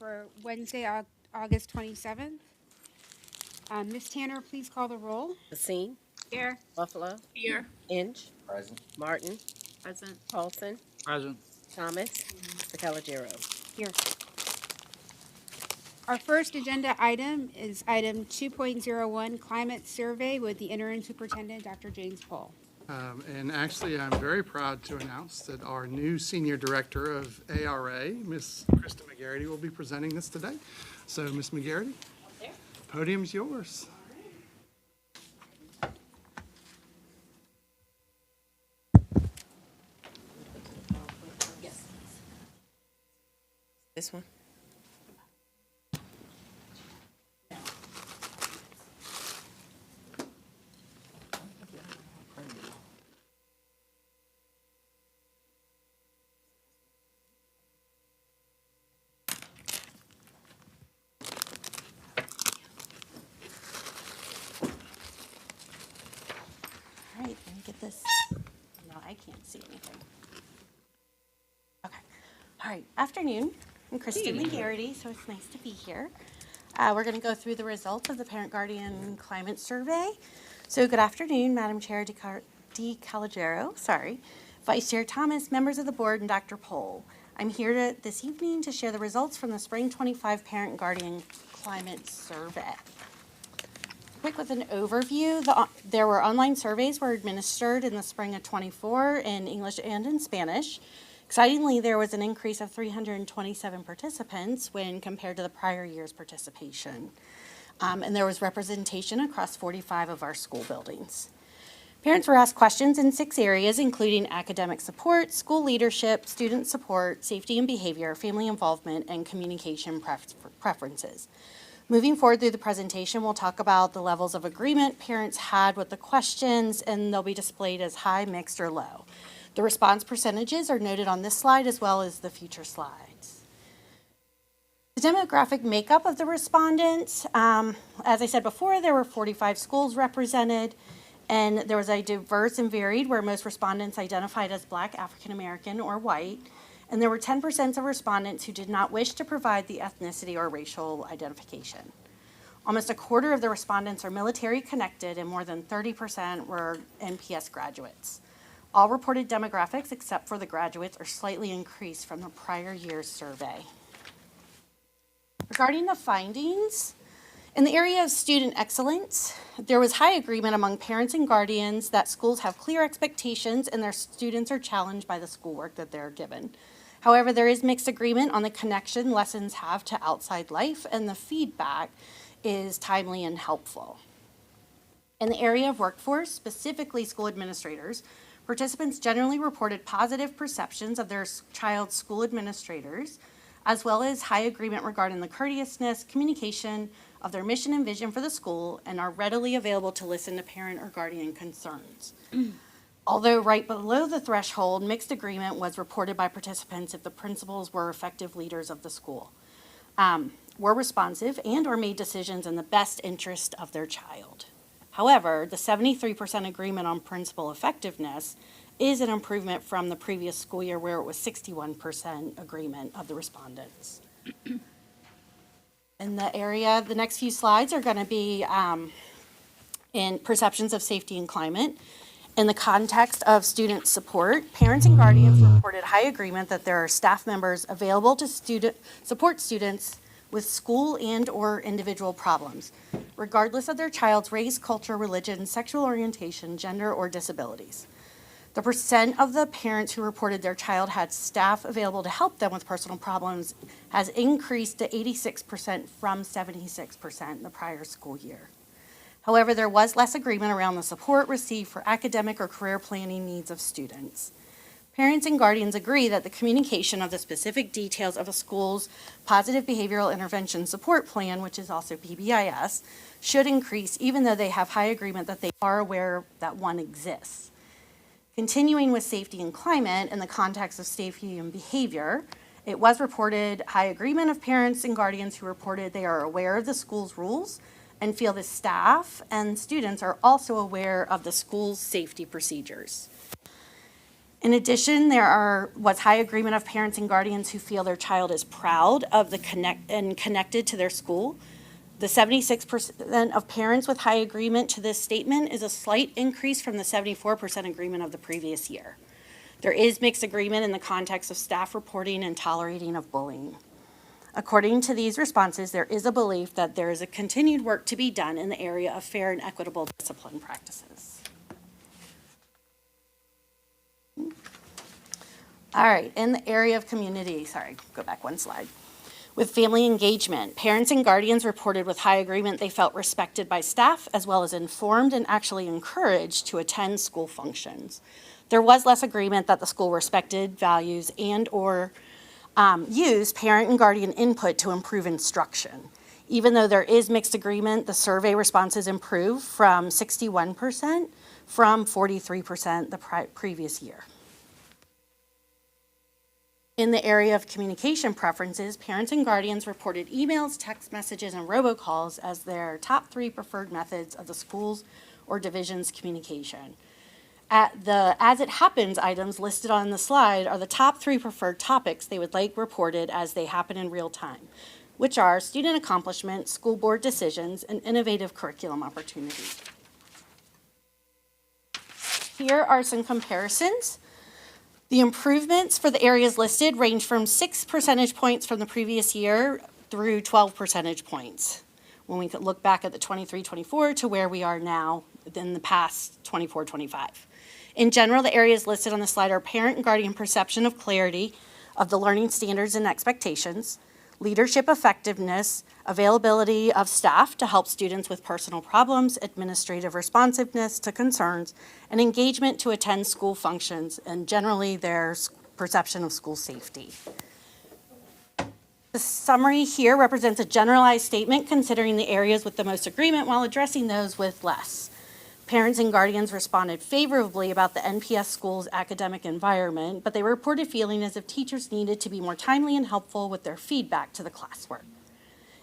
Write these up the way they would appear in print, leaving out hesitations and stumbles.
for Wednesday, August 27th. Ms. Tanner, please call the roll. Basine, Here. Buffalo, Here. Inch, Present. Martin, Present. Paulson, Present. Thomas, Calagero. Here. Our first agenda item is item 2.01, Climate Survey with the Interim Superintendent, Dr. James Pohl. And actually, I'm very proud to announce that our new Senior Director of ARA, Ms. Krista McGarity, will be presenting this today. So, Ms. McGarity, podium's yours. This one? All right, let me get this. No, I can't see anything. Okay. All right, afternoon. I'm Kristen McGarity, so it's nice to be here. We're going to go through the results of the Parent Guardian Climate Survey. So good afternoon, Madam Chair Calagero, Vice Chair Thomas, members of the board, and Dr. Pohl. I'm here this evening to share the results from the Spring 25 Parent Guardian Climate Survey. Quick with an overview, there were online surveys were administered in the spring of 24 in English and in Spanish. Excitingly, there was an increase of 327 participants when compared to the prior year's participation. And there was representation across 45 of our school buildings. Parents were asked questions in 6 areas, including academic support, school leadership, student support, safety and behavior, family involvement, and communication preferences. Moving forward through the presentation, we'll talk about the levels of agreement parents had with the questions, and they'll be displayed as high, mixed, or low. The response percentages are noted on this slide as well as the future slides. The demographic makeup of the respondents, as I said before, there were 45 schools represented, and there was a diverse and varied where most respondents identified as Black, African American, or white. And there were 10% of respondents who did not wish to provide the ethnicity or racial identification. Almost a quarter of the respondents are military connected, and more than 30% were NPS graduates. All reported demographics, except for the graduates, are slightly increased from the prior year's survey. Regarding the findings, in the area of student excellence, there was high agreement among parents and guardians that schools have clear expectations and their students are challenged by the schoolwork that they're given. However, there is mixed agreement on the connection lessons have to outside life, and the feedback is timely and helpful. In the area of workforce, specifically school administrators, participants generally reported positive perceptions of their child's school administrators, as well as high agreement regarding the courteousness, communication of their mission and vision for the school, and are readily available to listen to parent or guardian concerns. Although right below the threshold, mixed agreement was reported by participants if the principals were effective leaders of the school, were responsive, and or made decisions in the best interest of their child. However, the 73% agreement on principal effectiveness is an improvement from the previous school year where it was 61% agreement of the respondents. In the area, the next few slides are going to be in perceptions of safety and climate. In the context of student support, parents and guardians reported high agreement that there are staff members available to support students with school and or individual problems, regardless of their child's race, culture, religion, sexual orientation, gender, or disabilities. The percent of the parents who reported their child had staff available to help them with personal problems has increased to 86% from 76% the prior school year. However, there was less agreement around the support received for academic or career planning needs of students. Parents and guardians agree that the communication of the specific details of a school's positive behavioral intervention support plan, which is also PBIS, should increase even though they have high agreement that they are aware that one exists. Continuing with safety and climate in the context of safety and behavior, it was reported high agreement of parents and guardians who reported they are aware of the school's rules and feel the staff and students are also aware of the school's safety procedures. In addition, there was high agreement of parents and guardians who feel their child is proud of and connected to their school. The 76% of parents with high agreement to this statement is a slight increase from the 74% agreement of the previous year. There is mixed agreement in the context of staff reporting and tolerating of bullying. According to these responses, there is a belief that there is a continued work to be done in the area of fair and equitable discipline practices. All right, in the area of community, sorry, go back one slide. With family engagement, parents and guardians reported with high agreement they felt respected by staff as well as informed and actually encouraged to attend school functions. There was less agreement that the school respected, values, and/or used parent and guardian input to improve instruction. Even though there is mixed agreement, the survey responses improved from 61% from 43% the previous year. In the area of communication preferences, parents and guardians reported emails, text messages, and robocalls as their top 3 preferred methods of the school's or division's communication. As it happens items listed on the slide are the top 3 preferred topics they would like reported as they happen in real time, which are student accomplishment, school board decisions, and innovative curriculum opportunities. Here are some comparisons. The improvements for the areas listed range from 6 percentage points from the previous year through 12 percentage points when we could look back at the 23-24 to where we are now in the past 24-25. In general, the areas listed on the slide are parent and guardian perception of clarity of the learning standards and expectations, leadership effectiveness, availability of staff to help students with personal problems, administrative responsiveness to concerns, and engagement to attend school functions, and generally their perception of school safety. The summary here represents a generalized statement considering the areas with the most agreement while addressing those with less. Parents and guardians responded favorably about the NPS school's academic environment, but they reported feeling as if teachers needed to be more timely and helpful with their feedback to the classwork.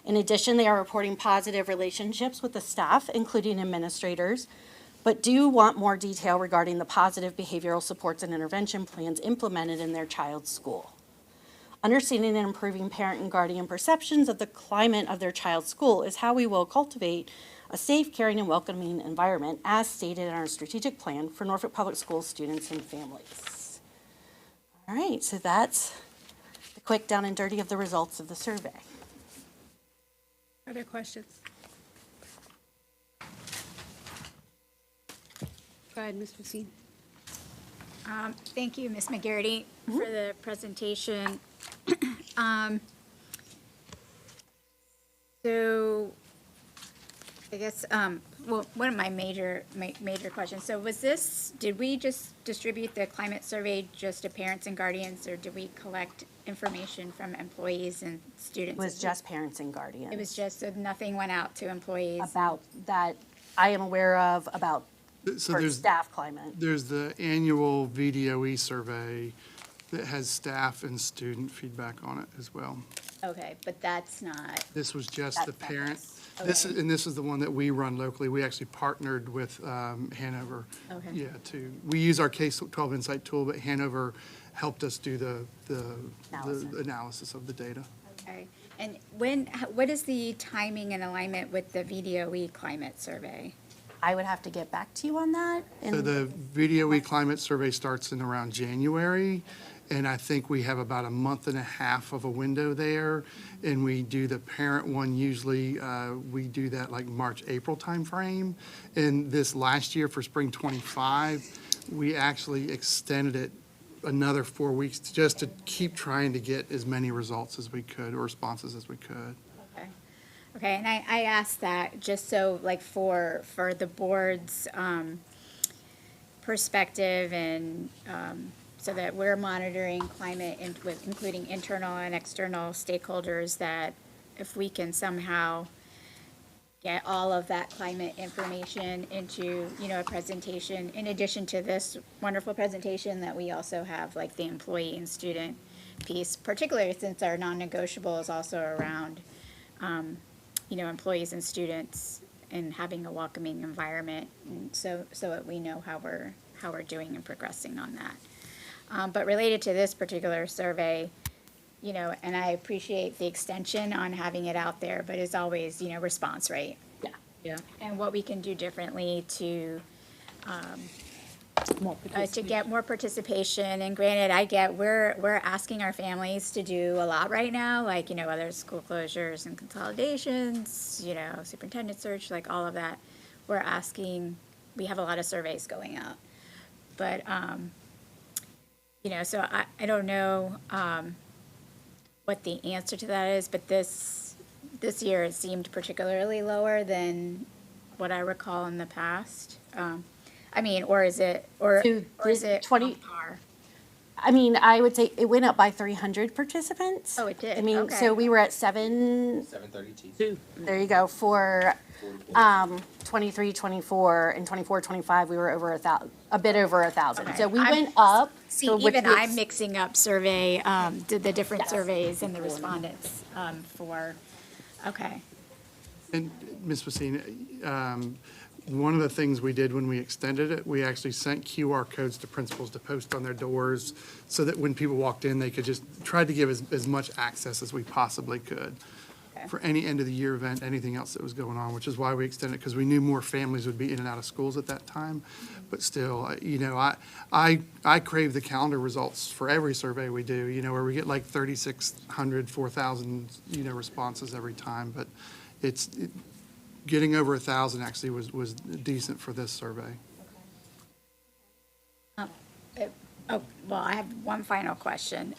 In addition, they are reporting positive relationships with the staff, including administrators, but do want more detail regarding the positive behavioral supports and intervention plans implemented in their child's school. Understanding and improving parent and guardian perceptions of the climate of their child's school is how we will cultivate a safe, caring, and welcoming environment as stated in our strategic plan for Norfolk Public Schools students and families. All right, so that's the quick down and dirty of the results of the survey. Other questions? Go ahead, Ms. Racine. Thank you, Ms. McGarity, for the presentation. So I guess, well, one of my major questions, so did we just distribute the climate survey just to parents and guardians, or did we collect information from employees and students? It was just parents and guardians. It was just, so nothing went out to employees? About that I am aware of about So for staff climate. there's the annual VDOE survey that has staff and student feedback on it as well. Okay, but that's not, This was just the That's not parent. this. This Okay. is, and this is the one that we run locally. We actually partnered with Hanover. Okay. Yeah, we use our K-12 Insight tool, but Hanover helped us do the Analysis. analysis of the data. okay. And what is the timing and alignment with the VDOE climate survey? I would have to get back to you on that. So And the VDOE climate survey starts in around January, and I think we have about a month and a half of a window there. And we do the parent one, usually, we do that like March, April timeframe. And this last year for spring '25, we actually extended it another 4 weeks just to keep trying to get as many results as we could, or responses as we could. Okay, okay, and I asked that just so, like, for the board's perspective and so that we're monitoring climate including internal and external stakeholders, that if we can somehow get all of that climate information into, a presentation, in addition to this wonderful presentation, that we also have like the employee and student piece, particularly since our non-negotiable is also around, employees and students and having a welcoming environment, and so that we know how we're doing and progressing on that. But related to this particular survey, you know, and I appreciate the extension on having it out there, but as always, you know, response rate. Yeah. Yeah. And what we can do differently to get more participation. And granted, I get, we're asking our families to do a lot right now, like, you know, whether it's school closures and consolidations, you know, superintendent search, like all of that. We're asking, we have a lot of surveys going out. But, you know, so I don't know what the answer to that is, but this year it seemed particularly lower than what I recall in the past. I mean, or is it, or So is it 20 on par? I mean, I would say it went up by 300 participants. Oh, it did? I mean, Okay. so we were at 732. There you go. For 23, 24, and 24, 25, we were over a bit over 1,000. Okay. So we I'm- went up. See, so which even makes- I'm mixing up survey, the different Yes. surveys and the respondents, okay. And Ms. Messina, one of the things we did when we extended it, we actually sent QR codes to principals to post on their doors so that when people walked in, they could just try to give as much access as we possibly could Okay. for any end of the year event, anything else that was going on, which is why we extended it, because we knew more families would be in and out of schools at that time. But still, you know, I crave the calendar results for every survey we do, you know, where we get like 3,600, 4,000, you know, responses every time. But getting over 1,000 actually was decent for this survey. Oh, well, I have one final question.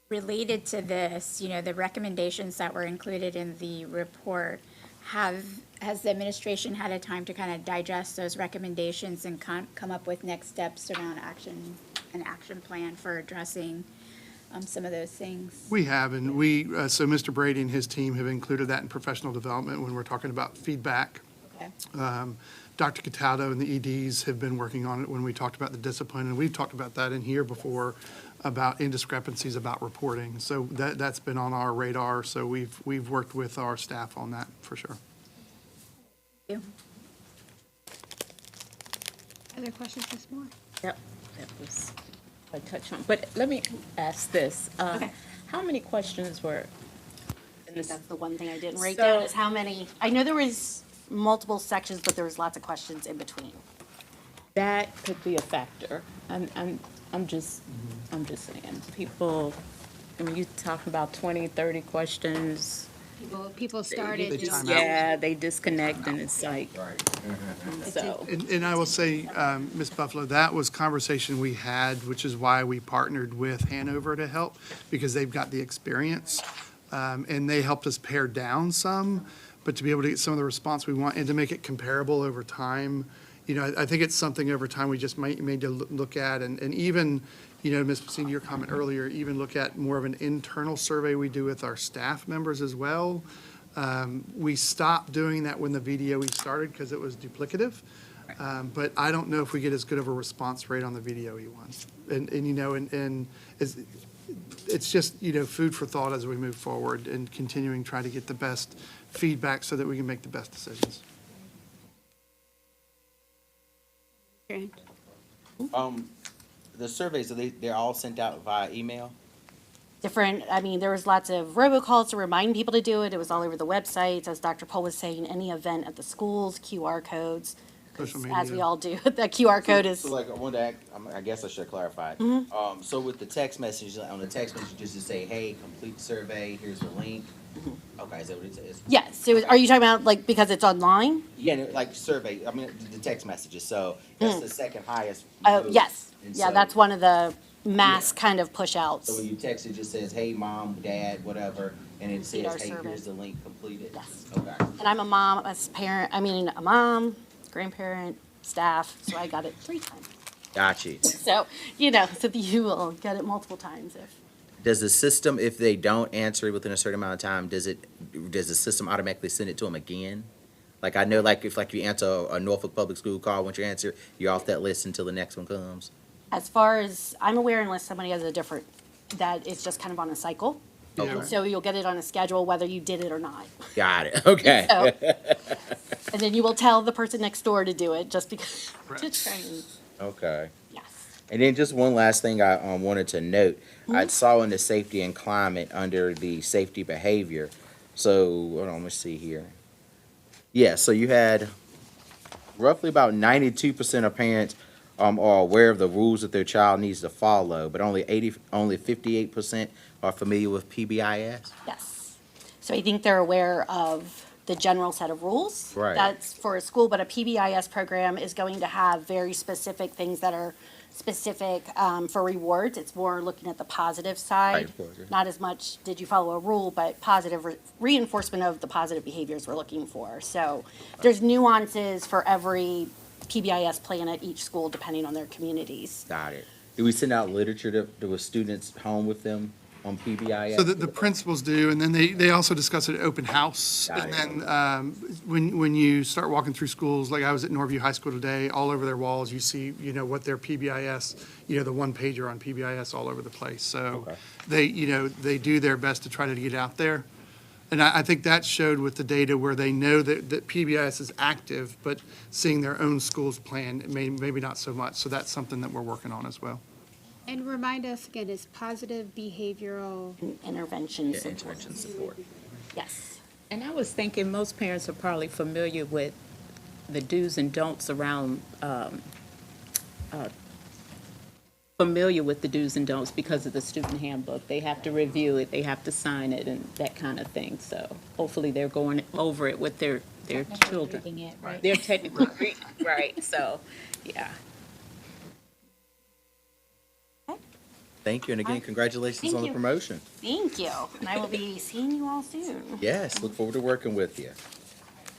Related to this, you know, the recommendations that were included in the report, has the administration had a time to kind of digest those recommendations and come up with next steps around an action plan for addressing some of those things? We have, and so Mr. Brady and his team have included that in professional development when we're talking about feedback. Okay. Dr. Cataldo and the EDs have been working on it when we talked about the discipline, and we've talked about that in here before, about indiscrepancies about reporting. So that's been on our radar, so we've worked with our staff on that, for sure. Thank you. Other questions, Ms. Moore? Yep, that was, I touched on, but let me ask this. Okay. How many questions were in this? That's the one thing I didn't write So- down is how many, I know there was multiple sections, but there was lots of questions in between. That could be a factor. I'm just saying, people, I mean, you talk about 20, 30 questions. People started. They you know, time out. Yeah, they disconnect and it's like, so. And I will say, Ms. Buffalo, that was conversation we had, which is why we partnered with Hanover to help, because they've got the experience. And they helped us pare down some, but to be able to get some of the response we want and to make it comparable over time, you know, I think it's something over time we just might need to look at. And even, you know, Ms. Messina, your comment earlier, even look at more of an internal survey we do with our staff members as well. We stopped doing that when the VDOE started because it was duplicative. But I don't know if we get as good of a response rate on the VDOE ones. And you know, and it's just, you know, food for thought as we move forward and continuing trying to get the best feedback so that we can make the best decisions. Okay. The surveys, they're all sent out via email? Different, I mean, there was lots of robocalls to remind people to do it. It was all over the websites, as Dr. Pohl was saying, any event at the schools, QR codes. 'Cause Social as we media. all do, the QR code is, So like, I wanted to ask, I guess I should have clarified. So with the text message, on the text message, just to say, hey, complete the survey, here's the link. Okay, is that what it says? yes, so are you talking about like because it's online? Yeah, no, like survey, I mean, the text messages, so that's the second highest. Oh, vote. yes, And yeah, so- that's one of the mass Yeah. kind of push outs. So when you text, it just says, hey, mom, dad, whatever, and it Complete our says, hey, survey. here's the link, complete it. Yes. Okay. And I'm a mom, a mom, grandparent, staff, so I got it 3 times. Got you. So, you know, so you will get it multiple times if. Does the system, if they don't answer it within a certain amount of time, does the system automatically send it to them again? Like, I know, like, if like you answer a Norfolk Public School call, once you answer, you're off that list until the next one comes? As far as I'm aware, unless somebody has a different, that it's just kind of on a cycle. And so you'll get it on a schedule whether you did it or not. Got it, okay. So, and then you will tell the person next door to do it just because, to Right. train. Okay. Yes. And then just one last thing I wanted to note. I saw in the safety and climate under the safety behavior. So, hold on, let's see here. Yeah, so you had roughly about 92% of parents are aware of the rules that their child needs to follow, but only 58% are familiar with PBIS. Yes. So I think they're aware of the general set of rules. Right. That's for a school, but a PBIS program is going to have very specific things that are specific for rewards. It's more looking at the positive side. Right, of course, yeah. Not as much, did you follow a rule, but positive reinforcement of the positive behaviors we're looking for. So there's nuances for every PBIS plan at each school depending on their communities. Got it. Do we send out literature to students home with them on PBIS? So the principals do, and then they also discuss it at open house. Got And it. then when you start walking through schools, like I was at Norview High School today, all over their walls, you see, what their PBIS, the one pager on PBIS all over the place. So Okay. they do their best to try to get out there. And I think that showed with the data where they know that PBIS is active, but seeing their own school's plan, maybe not so much. So that's something that we're working on as well. And remind us again, is positive behavioral, Intervention Yeah, support. intervention support. Yes. And I was thinking most parents are probably familiar with the do's and don'ts around, familiar with the do's and don'ts because of the student handbook. They have to review it, they have to sign it and that kind of thing. So hopefully they're going over it with their children. Reading it, right? They're technically reading, right, so, yeah. Thank you, and again, congratulations Thank on the you. promotion. Thank you. And I will be seeing you all soon. Yes, look forward to working with you.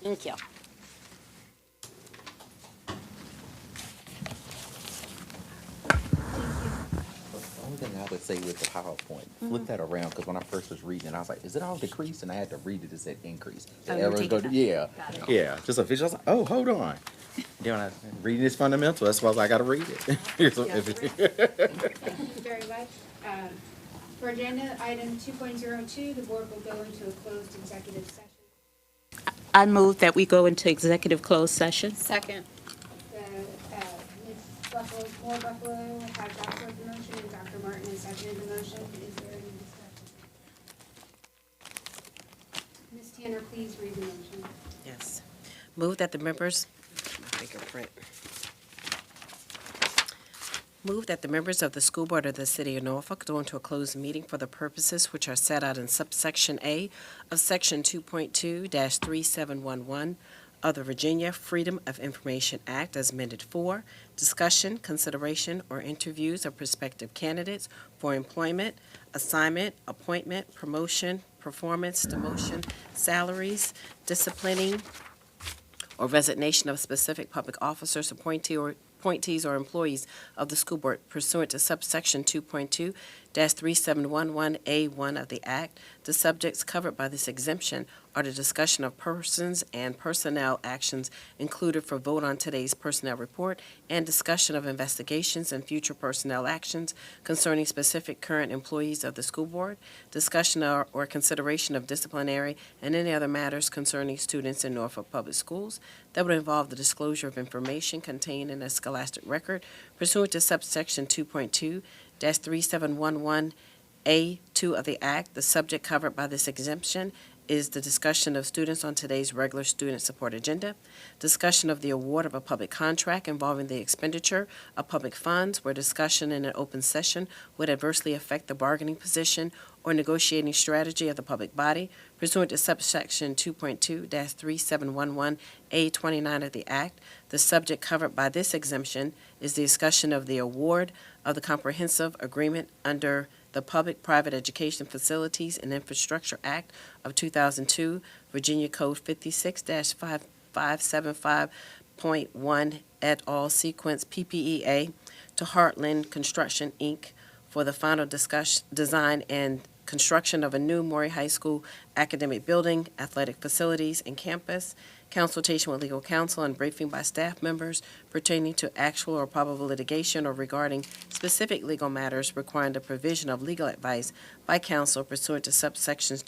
Thank you. The only thing I would say with the PowerPoint, flip that around, because when I first was reading it, I was like, is it all decreased? And I had to read it, it said increase. The Oh, you were arrows taking go- that. Yeah, Got it. yeah, just a visual, I was like, oh, hold on. Then when I, reading is fundamental, that's why I was like, I gotta read it. thank you very much. For agenda item 2.02, the board will go into a closed executive session. I move that we go into executive closed session. Second. Ms. Buffalo, Moore Buffalo has offered the motion, and Dr. Martin has seconded the motion. Is there any discussion? Ms. Tanner, please read the motion. Yes. Move that the members, my fingerprint. Move that the members of the school board of the city of Norfolk go into a closed meeting for the purposes which are set out in subsection A of section 2.2-3711 of the Virginia Freedom of Information Act as amended for discussion, consideration, or interviews of prospective candidates for employment, assignment, appointment, promotion, performance, demotion, salaries, disciplining, or resignation of specific public officers, appointees, or employees of the school board pursuant to subsection 2.2-3711A1 of the Act. The subjects covered by this exemption are the discussion of persons and personnel actions included for vote on today's personnel report and discussion of investigations and future personnel actions concerning specific current employees of the school board, discussion or consideration of disciplinary and any other matters concerning students in Norfolk Public Schools that would involve the disclosure of information contained in a scholastic record pursuant to subsection 2.2-3711A2 of the Act. The subject covered by this exemption is the discussion of students on today's regular student support agenda, discussion of the award of a public contract involving the expenditure of public funds where discussion in an open session would adversely affect the bargaining position or negotiating strategy of the public body pursuant to subsection 2.2-3711A29 of the Act. The subject covered by this exemption is the discussion of the award of the comprehensive agreement under the Public-Private Education Facilities and Infrastructure Act of 2002, Virginia Code 56-5575.1 et al. Sequence PPEA to Heartland Construction, Inc. for the final design and construction of a new Maury High School academic building, athletic facilities, and campus consultation with legal counsel, and briefing by staff members pertaining to actual or probable litigation or regarding specific legal matters requiring the provision of legal advice by counsel pursuant to subsections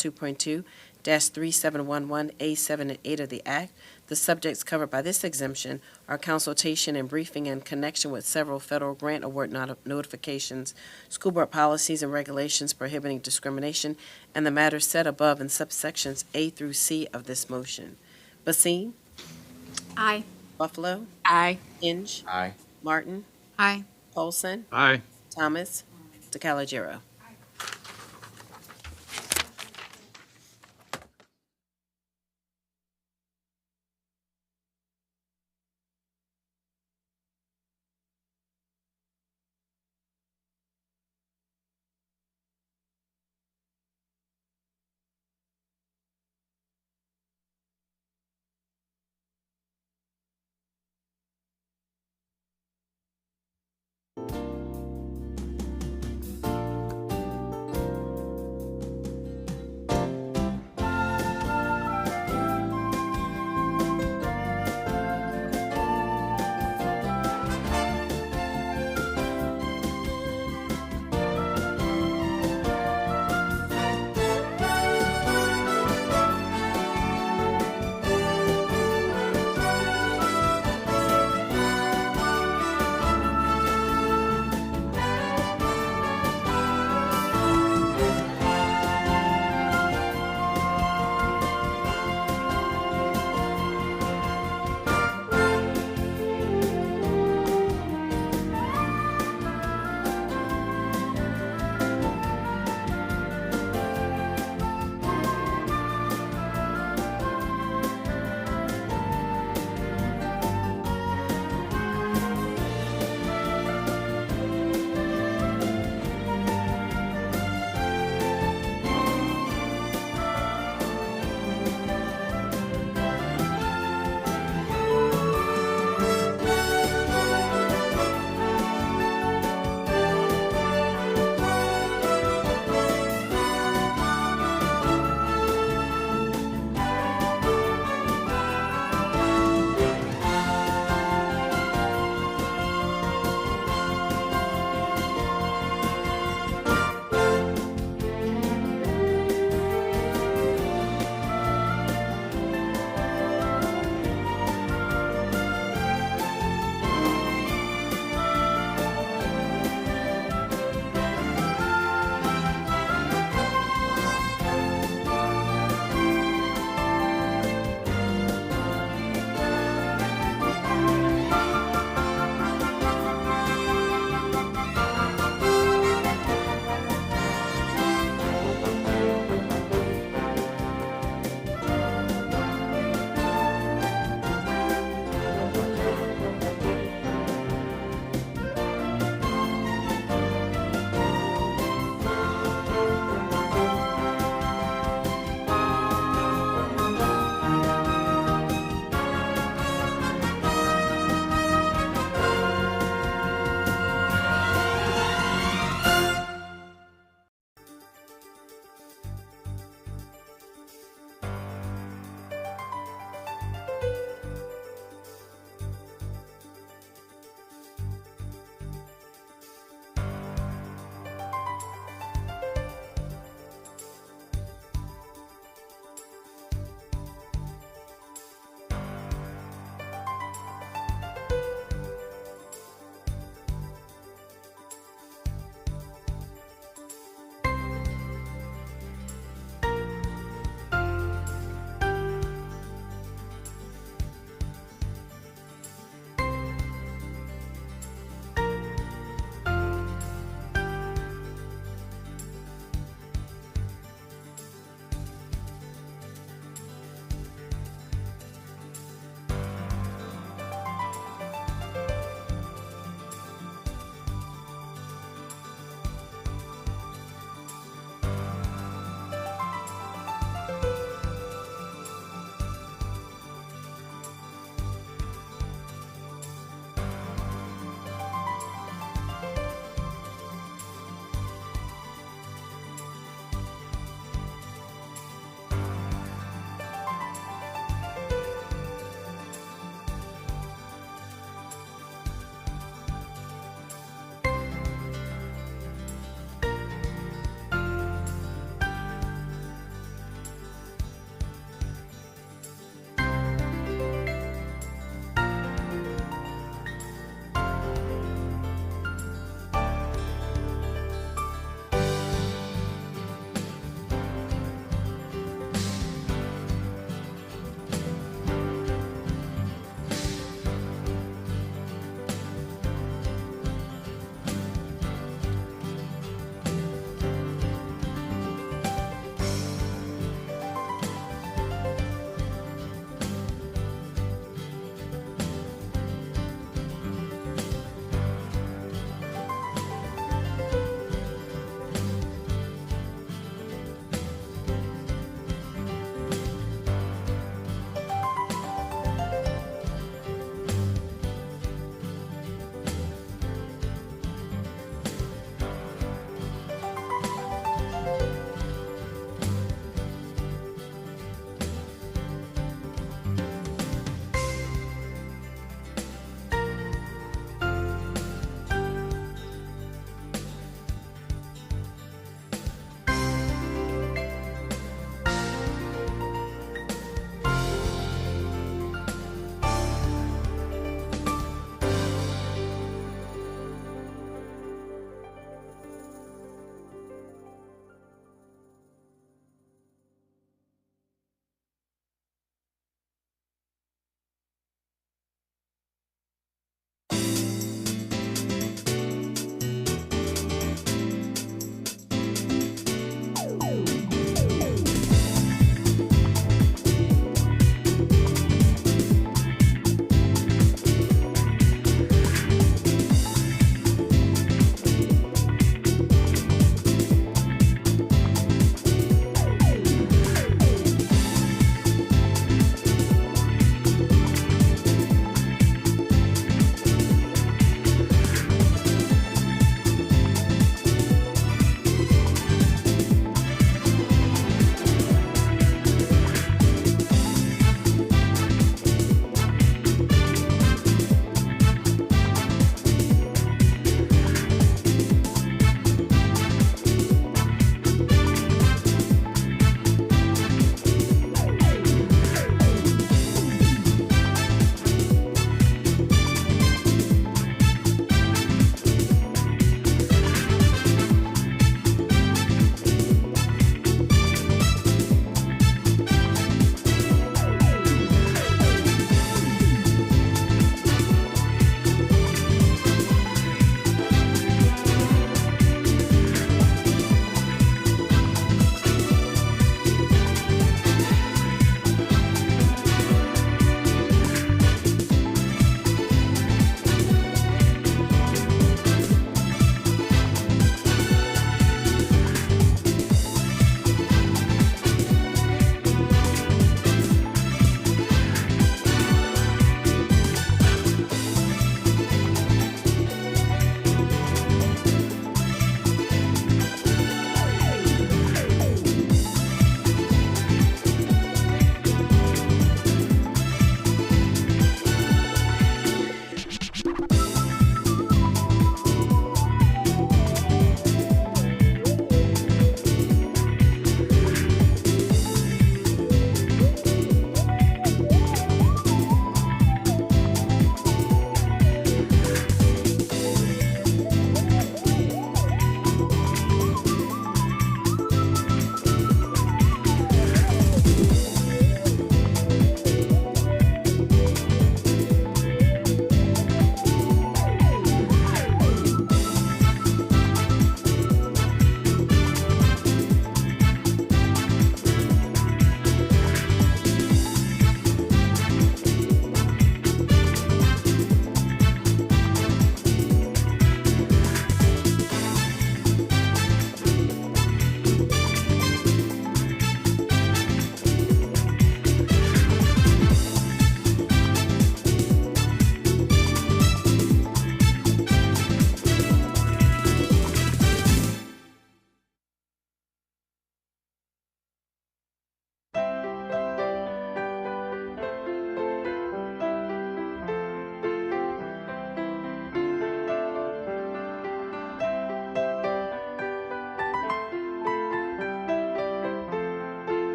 2.2-3711A7 and 8 of the Act. The subjects covered by this exemption are consultation and briefing in connection with several federal grant award notifications, school board policies and regulations prohibiting discrimination, and the matters set above in subsections A through C of this motion. Basine? Aye. Buffalo? Aye. Inge? Aye. Martin? Aye. Polson? Aye. Thomas? DeCalagero?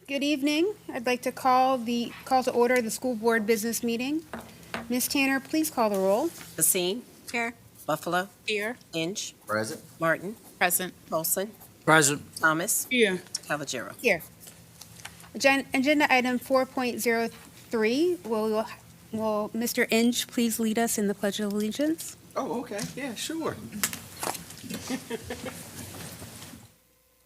Good evening. I'd like to call to order the school board business meeting. Ms. Tanner, please call the roll. Basine? Here. Buffalo? Here. Inch? Present. Martin? Present. Olson? Present. Thomas? Here. Calagero. Here. Agenda item 4.03, will Mr. Inge please lead us in the Pledge of Allegiance? Oh, okay. Yeah, sure.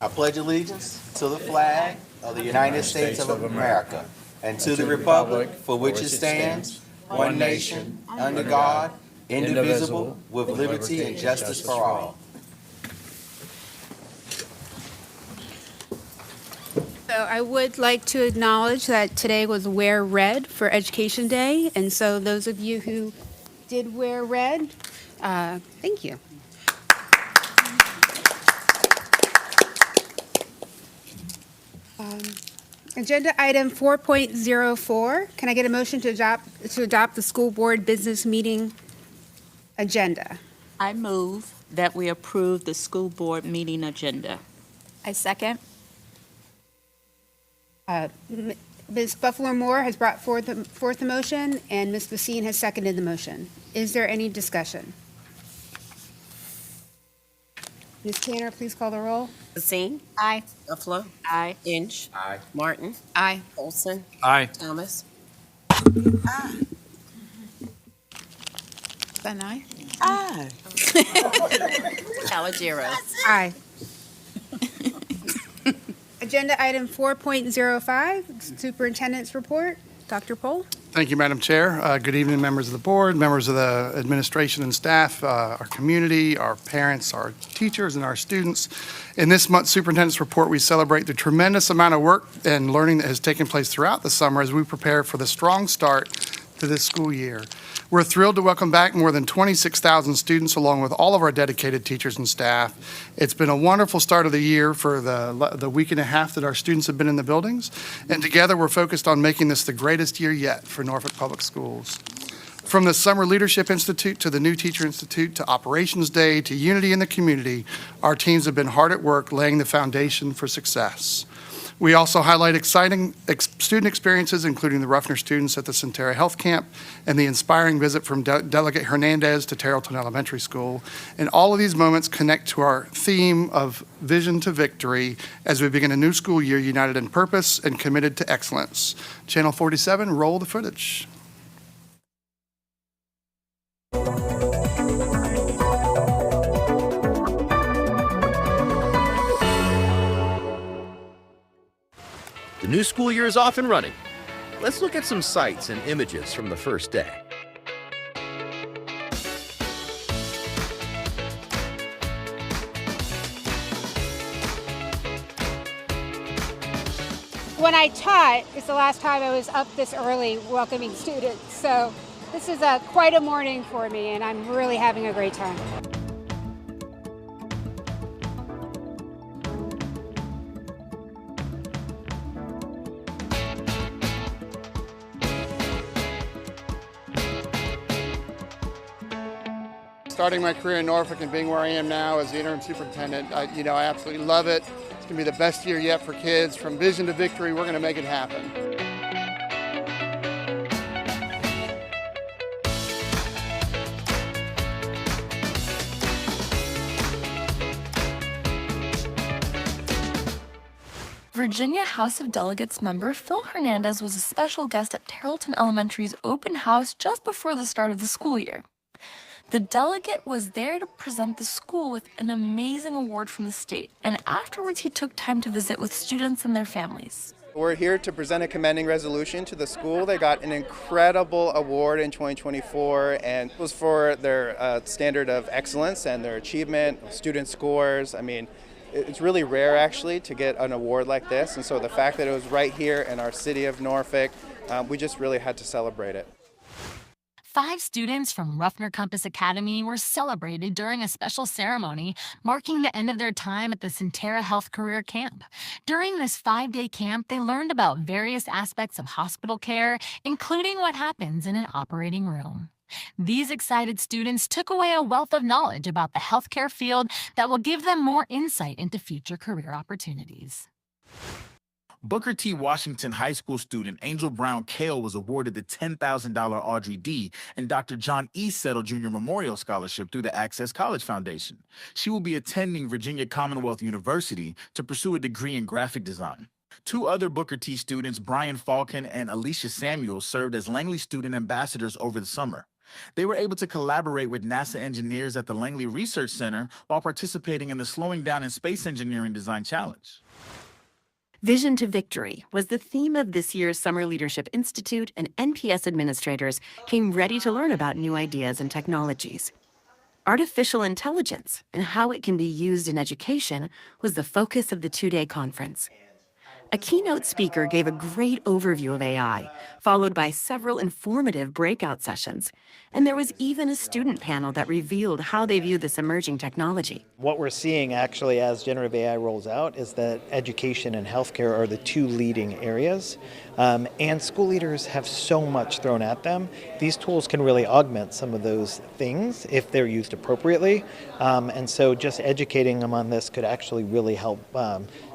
I pledge allegiance to the flag of the United States of America and to the republic for which it stands, one nation, under God, indivisible, with liberty and justice for all. So I would like to acknowledge that today was Wear Red for Education Day, and so those of you who did wear red, thank you. Agenda item 4.04, can I get a motion to adopt the school board business meeting agenda? I move that we approve the school board meeting agenda. I second. Ms. Buffalo Moore has brought forth the motion, and Ms. Basine has seconded the motion. Is there any discussion? Ms. Tanner, please call the roll. Basine? Aye. Buffalo? Aye. Inch? Aye. Martin? Aye. Olson? Aye. Thomas? Is that an aye? Aye. Calagero. Aye. Agenda item 4.05, Superintendent's Report. Dr. Pohl? Thank you, Madam Chair. Good evening, members of the board, members of the administration and staff, our community, our parents, our teachers, and our students. In this month's Superintendent's Report, we celebrate the tremendous amount of work and learning that has taken place throughout the summer as we prepare for the strong start to this school year. We're thrilled to welcome back more than 26,000 students along with all of our dedicated teachers and staff. It's been a wonderful start of the year for the week and a half that our students have been in the buildings. And together we're focused on making this the greatest year yet for Norfolk Public Schools. From the Summer Leadership Institute to the New Teacher Institute to Operations Day to Unity in the Community, our teams have been hard at work laying the foundation for success. We also highlight exciting student experiences, including the Ruffner students at the Centera Health Camp and the inspiring visit from Delegate Hernandez to Tarleton Elementary School. And all of these moments connect to our theme of vision to victory as we begin a new school year united in purpose and committed to excellence. Channel 47, roll the footage. The new school year is off and running. Let's look at some sights and images from the first day. When I taught, it's the last time I was up this early welcoming students. So this is quite a morning for me, and I'm really having a great time. Starting my career in Norfolk and being where I am now as the interim superintendent, I absolutely love it. It's going to be the best year yet for kids. From vision to victory, we're going to make it happen. Virginia House of Delegates member Phil Hernandez was a special guest at Tarleton Elementary's open house just before the start of the school year. The delegate was there to present the school with an amazing award from the state, and afterwards he took time to visit with students and their families. We're here to present a commending resolution to the school. They got an incredible award in 2024, and it was for their standard of excellence and their achievement, student scores. I mean, it's really rare actually to get an award like this, and so the fact that it was right here in our city of Norfolk, we just really had to celebrate it. 5 students from Ruffner Compass Academy were celebrated during a special ceremony marking the end of their time at the Centera Health Career Camp. During this 5-day camp, they learned about various aspects of hospital care, including what happens in an operating room. These excited students took away a wealth of knowledge about the healthcare field that will give them more insight into future career opportunities. Booker T. Washington High School student Angel Brown Kale was awarded the $10,000 Audrey D. and Dr. John E. Settle Jr. Memorial Scholarship through the Access College Foundation. She will be attending Virginia Commonwealth University to pursue a degree in graphic design. Two other Booker T students, Brian Falcon and Alicia Samuels, served as Langley student ambassadors over the summer. They were able to collaborate with NASA engineers at the Langley Research Center while participating in the Slowing Down in Space Engineering Design Challenge. Vision to Victory was the theme of this year's Summer Leadership Institute, and NPS administrators came ready to learn about new ideas and technologies. Artificial intelligence and how it can be used in education was the focus of the two-day conference. A keynote speaker gave a great overview of AI, followed by several informative breakout sessions. And there was even a student panel that revealed how they view this emerging technology. What we're seeing actually as generative AI rolls out is that education and healthcare are the two leading areas. And school leaders have so much thrown at them. These tools can really augment some of those things if they're used appropriately. And so just educating them on this could actually really help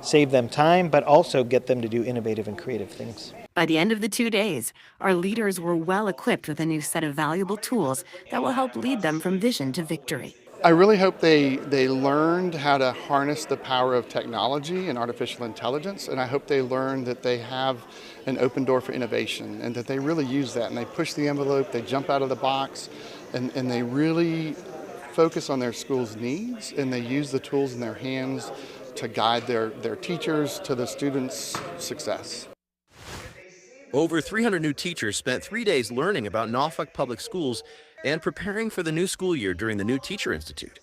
save them time, but also get them to do innovative and creative things. By the end of the 2 days, our leaders were well equipped with a new set of valuable tools that will help lead them from vision to victory. I really hope they learned how to harness the power of technology and artificial intelligence, and I hope they learned that they have an open door for innovation and that they really use that and they push the envelope, they jump out of the box, and they really focus on their school's needs, and they use the tools in their hands to guide their teachers to the students' success. Over 300 new teachers spent 3 days learning about Norfolk Public Schools and preparing for the new school year during the New Teacher Institute.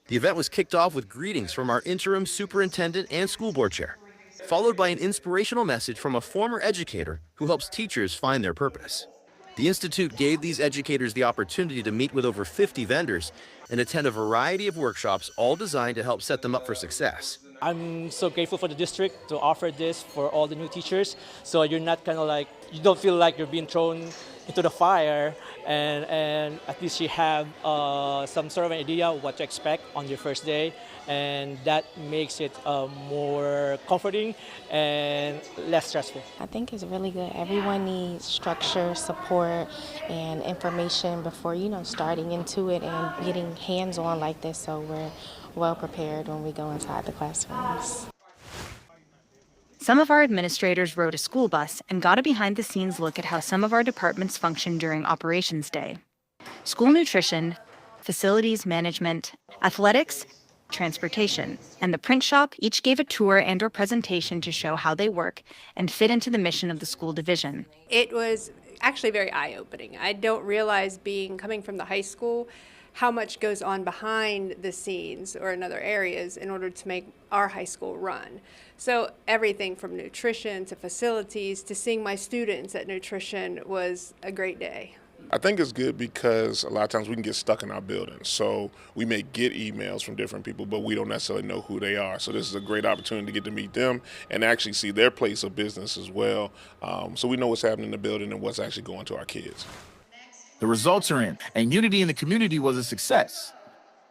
The event was kicked off with greetings from our interim superintendent and school board chair, followed by an inspirational message from a former educator who helps teachers find their purpose. The Institute gave these educators the opportunity to meet with over 50 vendors and attend a variety of workshops, all designed to help set them up for success. I'm so grateful for the district to offer this for all the new teachers, so you're not you don't feel like you're being thrown into the fire, and at least you have some sort of an idea of what to expect on your first day, and that makes it more comforting and less stressful. I think it's really good. Everyone needs structure, support, and information before, starting into it and getting hands-on like this, so we're well prepared when we go inside the classrooms. Some of our administrators rode a school bus and got a behind-the-scenes look at how some of our departments function during Operations Day. School nutrition, facilities management, athletics, transportation, and the print shop each gave a tour and/or presentation to show how they work and fit into the mission of the school division. It was actually very eye-opening. I don't realize, coming from the high school, how much goes on behind the scenes or in other areas in order to make our high school run. So everything from nutrition to facilities to seeing my students at nutrition was a great day. I think it's good because a lot of times we can get stuck in our building. So we may get emails from different people, but we don't necessarily know who they are. So this is a great opportunity to get to meet them and actually see their place of business as well. So we know what's happening in the building and what's actually going to our kids. The results are in, and unity in the community was a success.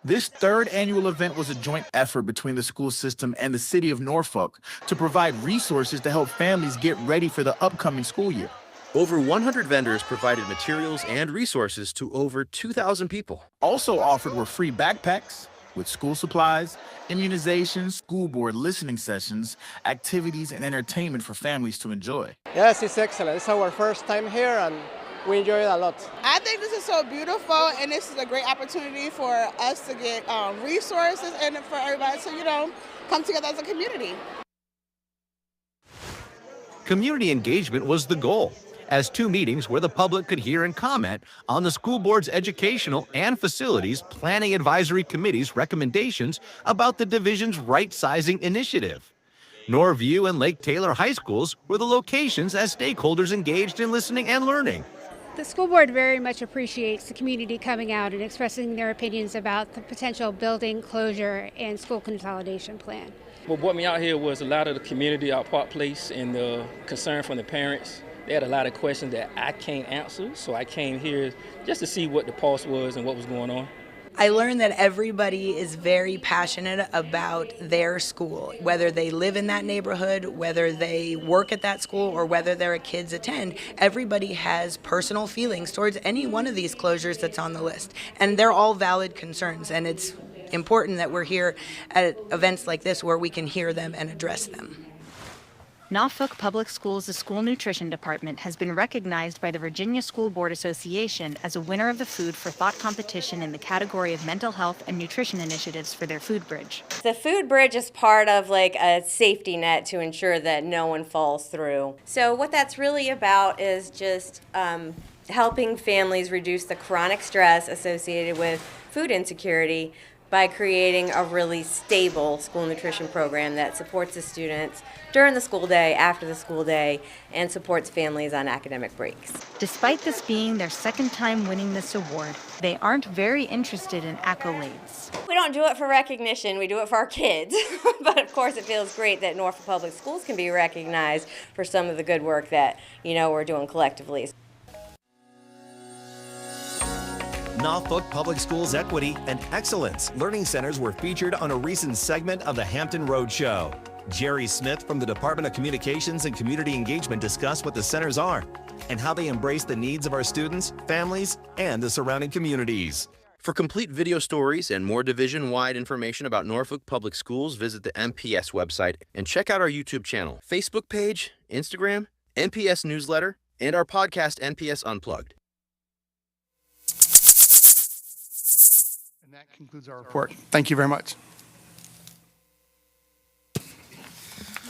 This third annual event was a joint effort between the school system and the city of Norfolk to provide resources to help families get ready for the upcoming school year. Over 100 vendors provided materials and resources to over 2,000 people. Also offered were free backpacks with school supplies, immunizations, school board listening sessions, activities, and entertainment for families to enjoy. Yes, it's excellent. It's our first time here, and we enjoy it a lot. I think this is so beautiful, and this is a great opportunity for us to get resources and for everybody to, come together as a community. Community engagement was the goal, as 2 meetings where the public could hear and comment on the school board's educational and facilities planning advisory committee's recommendations about the division's right-sizing initiative. Norview and Lake Taylor High Schools were the locations as stakeholders engaged in listening and learning. The school board very much appreciates the community coming out and expressing their opinions about the potential building closure and school consolidation plan. What brought me out here was a lot of the community out Park Place and the concern from the parents. They had a lot of questions that I can't answer, so I came here just to see what the pulse was and what was going on. I learned that everybody is very passionate about their school, whether they live in that neighborhood, whether they work at that school, or whether their kids attend. Everybody has personal feelings towards any one of these closures that's on the list, and they're all valid concerns, and it's important that we're here at events like this where we can hear them and address them. Norfolk Public Schools' School Nutrition Department has been recognized by the Virginia School Board Association as a winner of the Food for Thought competition in the category of mental health and nutrition initiatives for their food bridge. The food bridge is part of like a safety net to ensure that no one falls through. So what that's really about is just helping families reduce the chronic stress associated with food insecurity by creating a really stable school nutrition program that supports the students during the school day, after the school day, and supports families on academic breaks. Despite this being their second time winning this award, they aren't very interested in accolades. We don't do it for recognition, we do it for our kids. But of course it feels great that Norfolk Public Schools can be recognized for some of the good work that, we're doing collectively. Norfolk Public Schools Equity and Excellence Learning Centers were featured on a recent segment of the Hampton Road Show. Jerry Smith from the Department of Communications and Community Engagement discussed what the centers are and how they embrace the needs of our students, families, and the surrounding communities. For complete video stories and more division-wide information about Norfolk Public Schools, visit the NPS website and check out our YouTube channel, Facebook page, Instagram, NPS newsletter, and our podcast, NPS Unplugged. And that concludes our report. Thank you very much.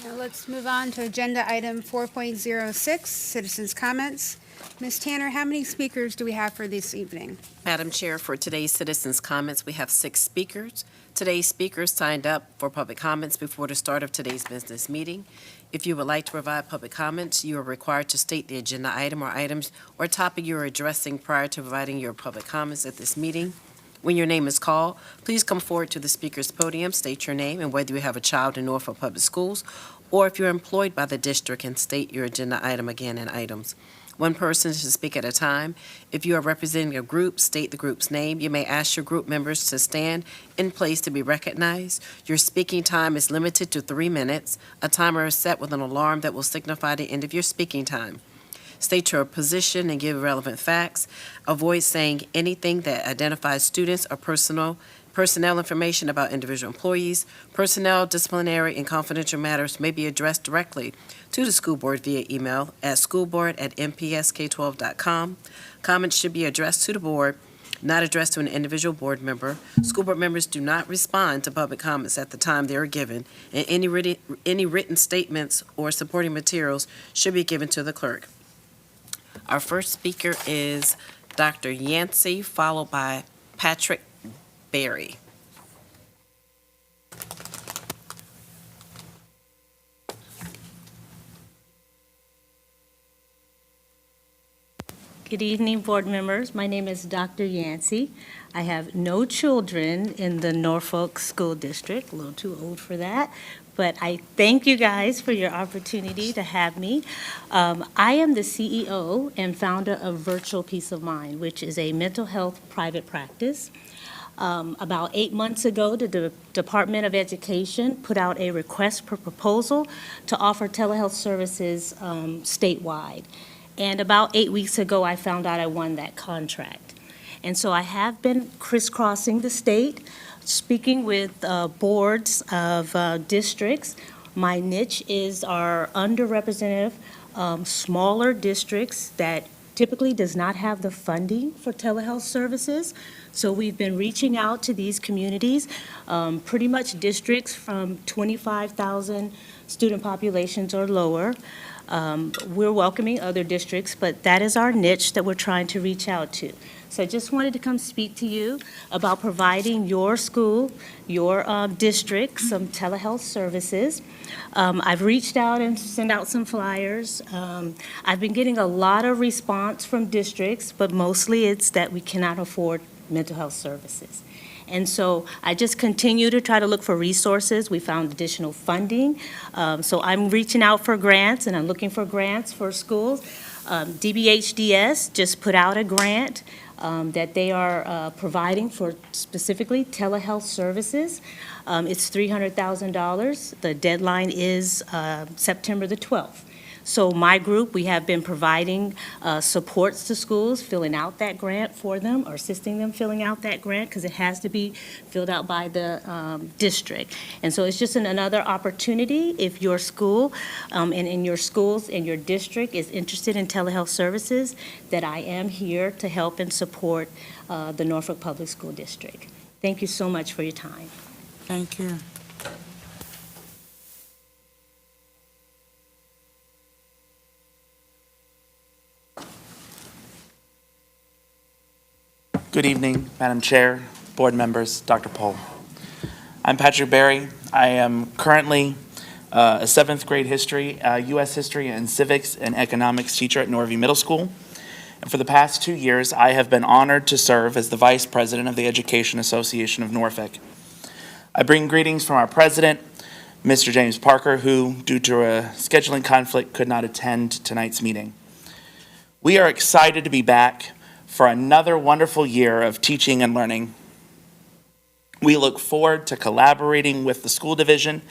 Now let's move on to agenda item 4.06, citizens' comments. Ms. Tanner, how many speakers do we have for this evening? Madam Chair, for today's citizens' comments, we have 6 speakers. Today's speakers signed up for public comments before the start of today's business meeting. If you would like to provide public comments, you are required to state the agenda item or items or topic you are addressing prior to providing your public comments at this meeting. When your name is called, please come forward to the speaker's podium, state your name and whether you have a child in Norfolk Public Schools, or if you're employed by the district, and state your agenda item again and items. One person should speak at a time. If you are representing a group, state the group's name. You may ask your group members to stand in place to be recognized. Your speaking time is limited to 3 minutes. A timer is set with an alarm that will signify the end of your speaking time. State your position and give relevant facts. Avoid saying anything that identifies students or personnel information about individual employees. Personnel, disciplinary, and confidential matters may be addressed directly to the school board via email at schoolboard@npsk12.com. Comments should be addressed to the board, not addressed to an individual board member. School board members do not respond to public comments at the time they are given, and any written statements or supporting materials should be given to the clerk. Our first speaker is Dr. Yancey, followed by Patrick Berry. Good evening, board members. My name is Dr. Yancey. I have no children in the Norfolk School District, a little too old for that, but I thank you guys for your opportunity to have me. I am the CEO and founder of Virtual Peace of Mind, which is a mental health private practice. About 8 months ago, the Department of Education put out a request for proposal to offer telehealth services statewide. And about 8 weeks ago, I found out I won that contract. And so I have been crisscrossing the state, speaking with boards of districts. My niche is our underrepresented, smaller districts that typically does not have the funding for telehealth services. So we've been reaching out to these communities, pretty much districts from 25,000 student populations or lower. We're welcoming other districts, but that is our niche that we're trying to reach out to. So I just wanted to come speak to you about providing your school, your district, some telehealth services. I've reached out and sent out some flyers. I've been getting a lot of response from districts, but mostly it's that we cannot afford mental health services. And so I just continue to try to look for resources. We found additional funding. So I'm reaching out for grants, and I'm looking for grants for schools. DBHDS just put out a grant that they are providing for specifically telehealth services. It's $300,000. The deadline is September the 12th. So my group, we have been providing supports to schools, filling out that grant for them, or assisting them filling out that grant, because it has to be filled out by the district. And so it's just another opportunity if your school and in your schools and your district is interested in telehealth services, that I am here to help and support the Norfolk Public School District. Thank you so much for your time. Thank you. Good evening, Madam Chair, board members, Dr. Pohl. I'm Patrick Berry. I am currently a 7th grade history, U.S. history and civics and economics teacher at Norfolk Middle School. And for the past 2 years, I have been honored to serve as the Vice President of the Education Association of Norfolk. I bring greetings from our president, Mr. James Parker, who, due to a scheduling conflict, could not attend tonight's meeting. We are excited to be back for another wonderful year of teaching and learning. We look forward to collaborating with the school division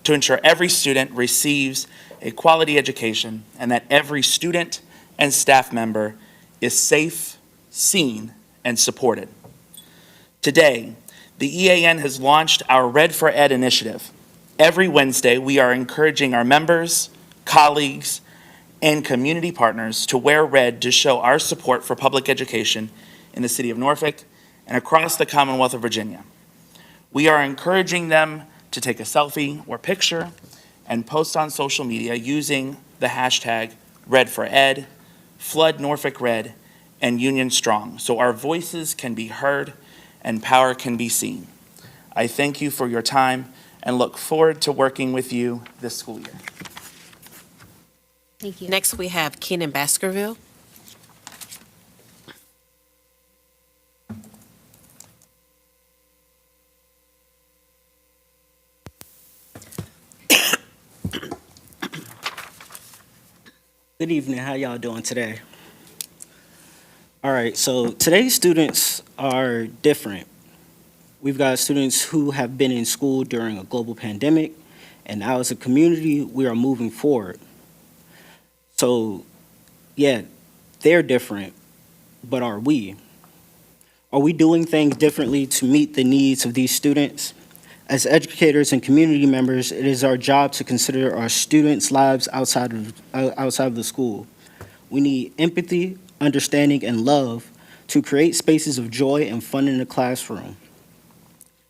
to ensure every student receives a quality education and that every student and staff member is safe, seen, and supported. Today, the EAN has launched our Red for Ed initiative. Every Wednesday, we are encouraging our members, colleagues, and community partners to wear red to show our support for public education in the city of Norfolk and across the Commonwealth of Virginia. We are encouraging them to take a selfie or picture and post on social media using the hashtag #RedForEd, Flood Norfolk Red, and Union Strong, so our voices can be heard and power can be seen. I thank you for your time and look forward to working with you this school year. Thank you. Next, we have Kenan Baskerville. Good evening. How y'all doing today? All right, so today's students are different. We've got students who have been in school during a global pandemic, and now as a community, we are moving forward. So, yeah, they're different, but are we? Are we doing things differently to meet the needs of these students? As educators and community members, it is our job to consider our students' lives outside of the school. We need empathy, understanding, and love to create spaces of joy and fun in the classroom.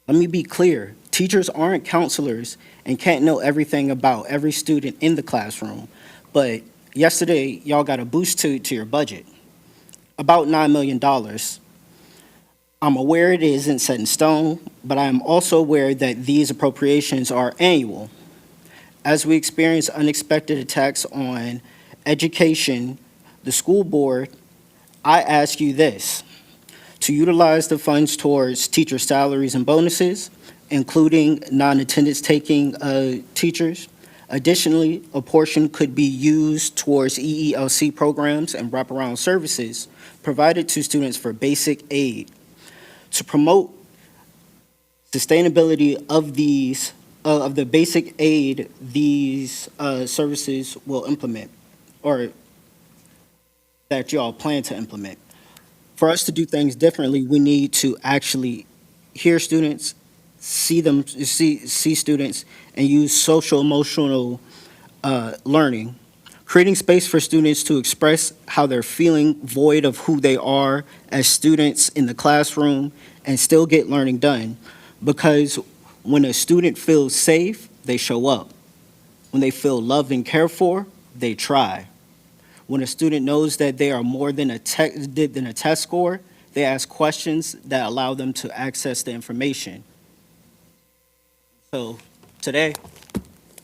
Let me be clear, teachers aren't counselors and can't know everything about every student in the classroom, but yesterday, y'all got a boost to your budget, about $9 million. I'm aware it isn't set in stone, but I am also aware that these appropriations are annual. As we experience unexpected attacks on education, the school board, I ask you this: to utilize the funds towards teacher salaries and bonuses, including non-attendance taking teachers. Additionally, a portion could be used towards EELC programs and wraparound services provided to students for basic aid. To promote sustainability of these, of the basic aid these services will implement, or that y'all plan to implement. For us to do things differently, we need to actually hear students, see students, and use social emotional learning, creating space for students to express how they're feeling, void of who they are as students in the classroom, and still get learning done. Because when a student feels safe, they show up. When they feel loved and cared for, they try. When a student knows that they are more than a test score, they ask questions that allow them to access the information. So today,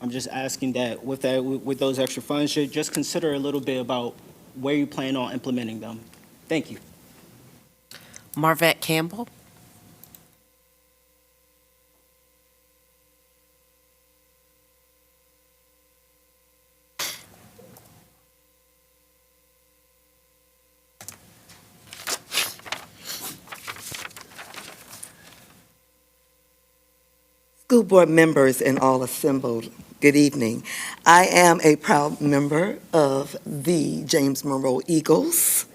I'm just asking that with those extra funds, you just consider a little bit about where you plan on implementing them. Thank you. Marvette Campbell. School board members and all assembled, good evening. I am a proud member of the James Monroe Eagles.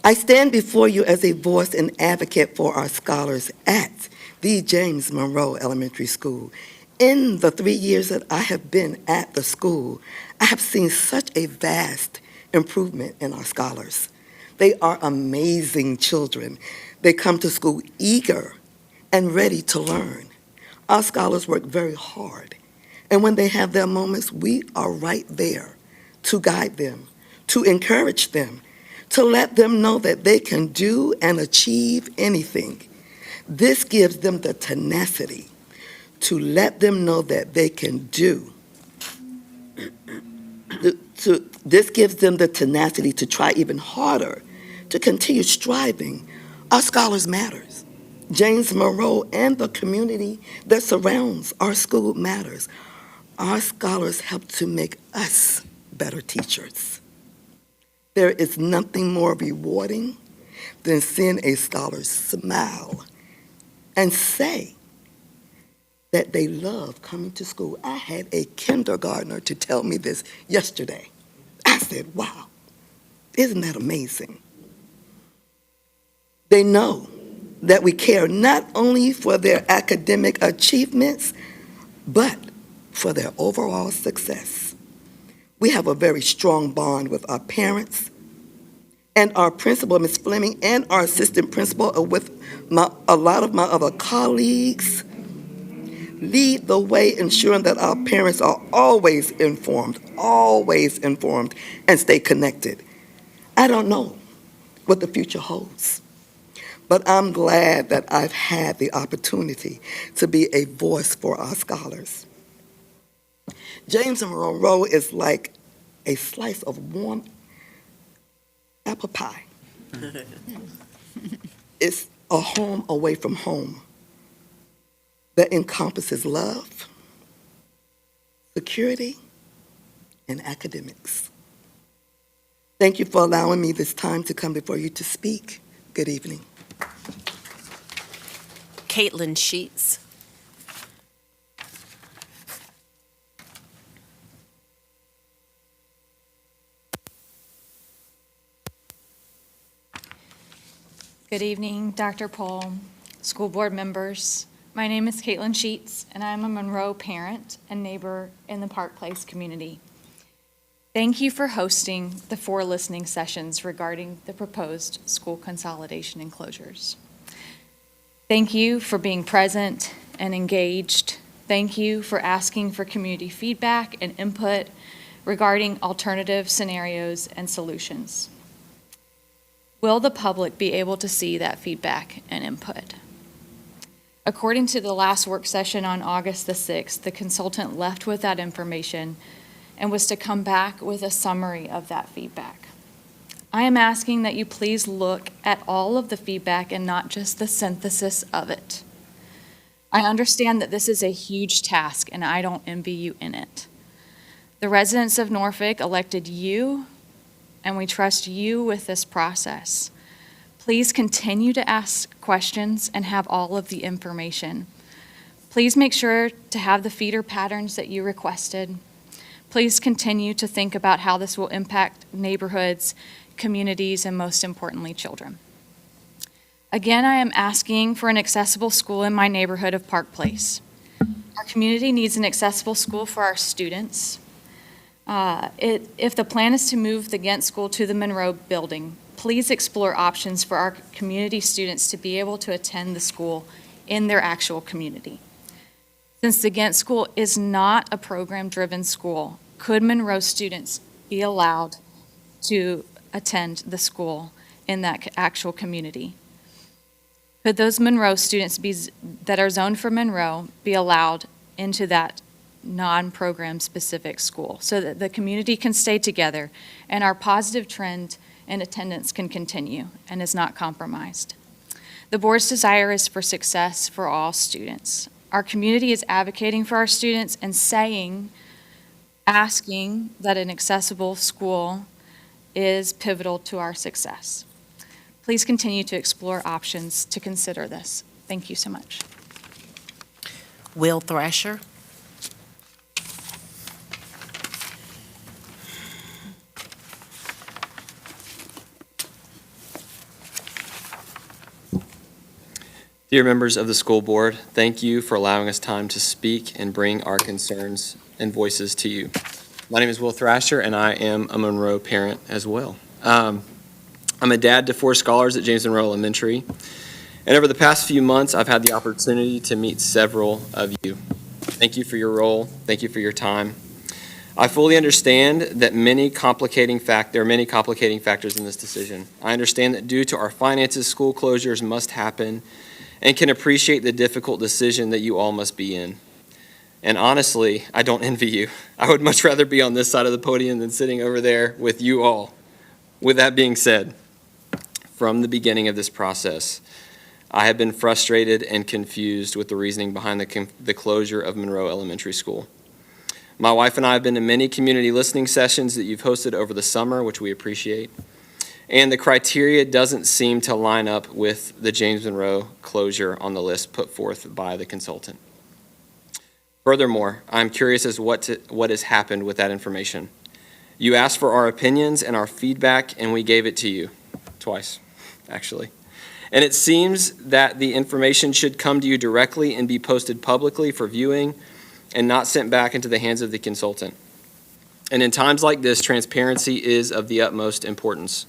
I stand before you as a voice and advocate for our scholars at the James Monroe Elementary School. In the 3 years that I have been at the school, I have seen such a vast improvement in our scholars. They are amazing children. They come to school eager and ready to learn. Our scholars work very hard, and when they have their moments, we are right there to guide them, to encourage them, to let them know that they can do and achieve anything. This gives them the tenacity to let them know that they can do. This gives them the tenacity to try even harder, to continue striving. Our scholars matters. James Monroe and the community that surrounds our school matters. Our scholars help to make us better teachers. There is nothing more rewarding than seeing a scholar smile and say that they love coming to school. I had a kindergartner to tell me this yesterday. I said, wow, isn't that amazing? They know that we care not only for their academic achievements, but for their overall success. We have a very strong bond with our parents and our principal, Ms. Fleming, and our assistant principal, with a lot of my other colleagues, lead the way, ensuring that our parents are always informed, and stay connected. I don't know what the future holds, but I'm glad that I've had the opportunity to be a voice for our scholars. James Monroe is like a slice of warm apple pie. It's a home away from home that encompasses love, security, and academics. Thank you for allowing me this time to come before you to speak. Good evening. Caitlin Sheets. Good evening, Dr. Pohl, school board members. My name is Caitlin Sheets, and I'm a Monroe parent and neighbor in the Park Place community. Thank you for hosting the 4 listening sessions regarding the proposed school consolidation and closures. Thank you for being present and engaged. Thank you for asking for community feedback and input regarding alternative scenarios and solutions. Will the public be able to see that feedback and input? According to the last work session on August the 6th, the consultant left with that information and was to come back with a summary of that feedback. I am asking that you please look at all of the feedback and not just the synthesis of it. I understand that this is a huge task, and I don't envy you in it. The residents of Norfolk elected you, and we trust you with this process. Please continue to ask questions and have all of the information. Please make sure to have the feeder patterns that you requested. Please continue to think about how this will impact neighborhoods, communities, and most importantly, children. Again, I am asking for an accessible school in my neighborhood of Park Place. Our community needs an accessible school for our students. If the plan is to move the Ghent School to the Monroe building, please explore options for our community students to be able to attend the school in their actual community. Since the Ghent School is not a program-driven school, could Monroe students be allowed to attend the school in that actual community? Could those Monroe students that are zoned for Monroe be allowed into that non-program specific school so that the community can stay together and our positive trend in attendance can continue and is not compromised? The board's desire is for success for all students. Our community is advocating for our students and asking that an accessible school is pivotal to our success. Please continue to explore options to consider this. Thank you so much. Will Thrasher. Dear members of the school board, thank you for allowing us time to speak and bring our concerns and voices to you. My name is Will Thrasher, and I am a Monroe parent as well. I'm a dad to 4 scholars at James Monroe Elementary, and over the past few months, I've had the opportunity to meet several of you. Thank you for your role. Thank you for your time. I fully understand that there are many complicating factors in this decision. I understand that due to our finances, school closures must happen, and can appreciate the difficult decision that you all must be in. And honestly, I don't envy you. I would much rather be on this side of the podium than sitting over there with you all. With that being said, from the beginning of this process, I have been frustrated and confused with the reasoning behind the closure of Monroe Elementary School. My wife and I have been to many community listening sessions that you've hosted over the summer, which we appreciate. And the criteria doesn't seem to line up with the James Monroe closure on the list put forth by the consultant. Furthermore, I'm curious as what has happened with that information. You asked for our opinions and our feedback, and we gave it to you. Twice, actually. And it seems that the information should come to you directly and be posted publicly for viewing and not sent back into the hands of the consultant. And in times like this, transparency is of the utmost importance.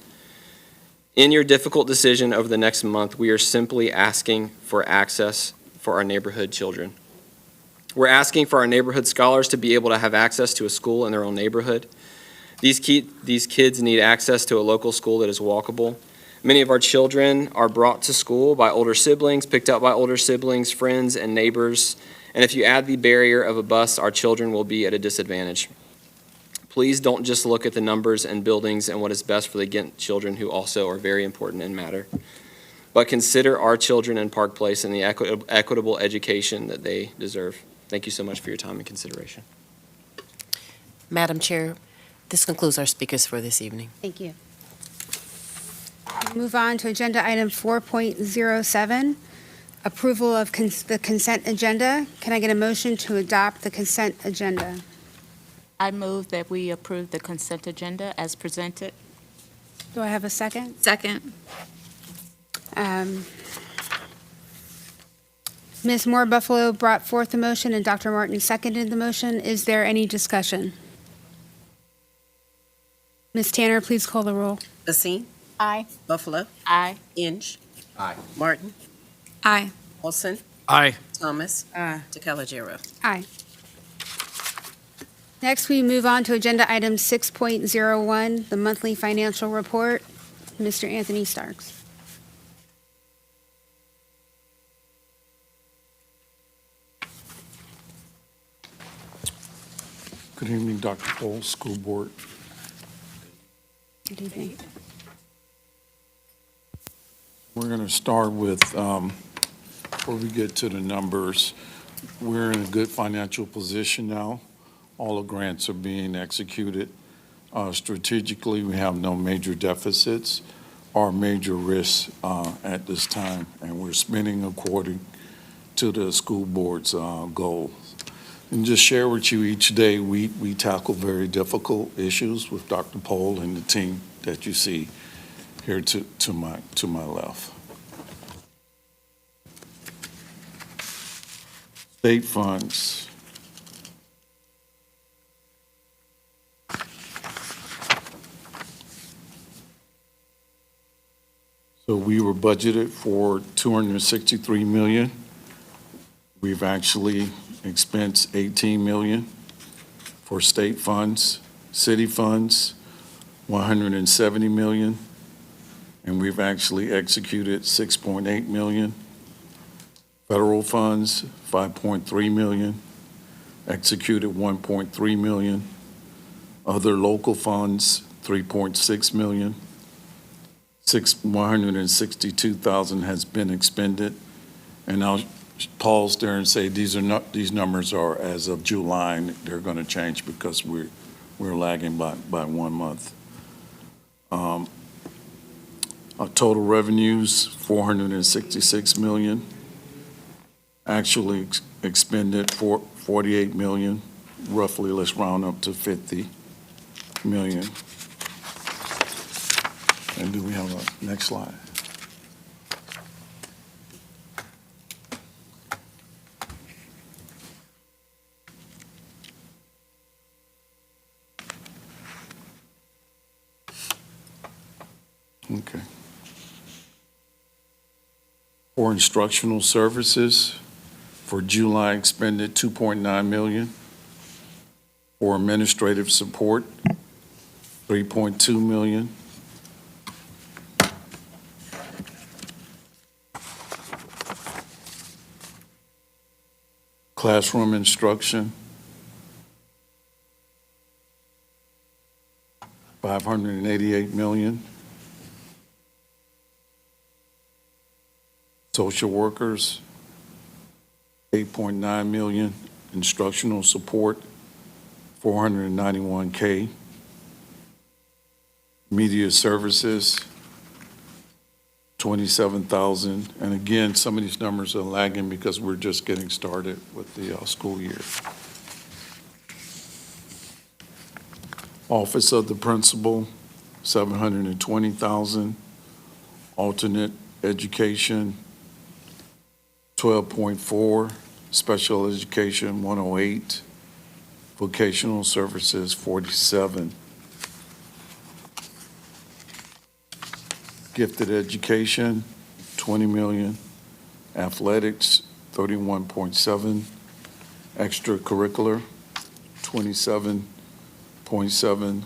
In your difficult decision over the next month, we are simply asking for access for our neighborhood children. We're asking for our neighborhood scholars to be able to have access to a school in their own neighborhood. These kids need access to a local school that is walkable. Many of our children are brought to school by older siblings, picked up by older siblings, friends, and neighbors. And if you add the barrier of a bus, our children will be at a disadvantage. Please don't just look at the numbers and buildings and what is best for the Ghent children, who also are very important and matter, but consider our children in Park Place and the equitable education that they deserve. Thank you so much for your time and consideration. Madam Chair, this concludes our speakers for this evening. Thank you. Move on to agenda item 4.07, approval of the consent agenda. Can I get a motion to adopt the consent agenda? I move that we approve the consent agenda as presented. Do I have a second? Second. Ms. Moore Buffalo brought forth the motion and Dr. Martin seconded the motion. Is there any discussion? Ms. Tanner, please call the roll. Basine? Aye. Buffalo? Aye. Inge? Aye. Martin? Aye. Olson? Aye. Thomas? Aye. DeCalagero? Aye. Next, we move on to agenda item 6.01, the monthly financial report. Mr. Anthony Starks. Good evening, Dr. Cole, School Board. Good evening. We're going to start with, before we get to the numbers, we're in a good financial position now. All the grants are being executed. Strategically, we have no major deficits or major risks at this time, and we're spending according to the school board's goals. And just share with you each day, we tackle very difficult issues with Dr. Pohl and the team that you see here to my left. State funds. So we were budgeted for $263 million. We've actually expensed $18 million for state funds, city funds, $170 million, and we've actually executed $6.8 million. Federal funds, $5.3 million, executed $1.3 million. Other local funds, $3.6 million. $162,000 has been expended, and I'll pause there and say these numbers are as of July, and they're going to change because we're lagging by 1 month. Our total revenues $466 million. Actually expended 48 million, roughly, let's round up to 50 million. And do we have a next slide? Okay. For instructional services, for July expended 2.9 million. For administrative support, 3.2 million. Classroom instruction, 588 million. Social workers, 8.9 million. Instructional support, 491K. Media services, 27,000. And again, some of these numbers are lagging because we're just getting started with the school year. Office of the Principal, 720,000. Alternate education, 12.4. Special education, 108. Vocational services, 47. Gifted education, 20 million. Athletics, 31.7. Extracurricular, 27.7.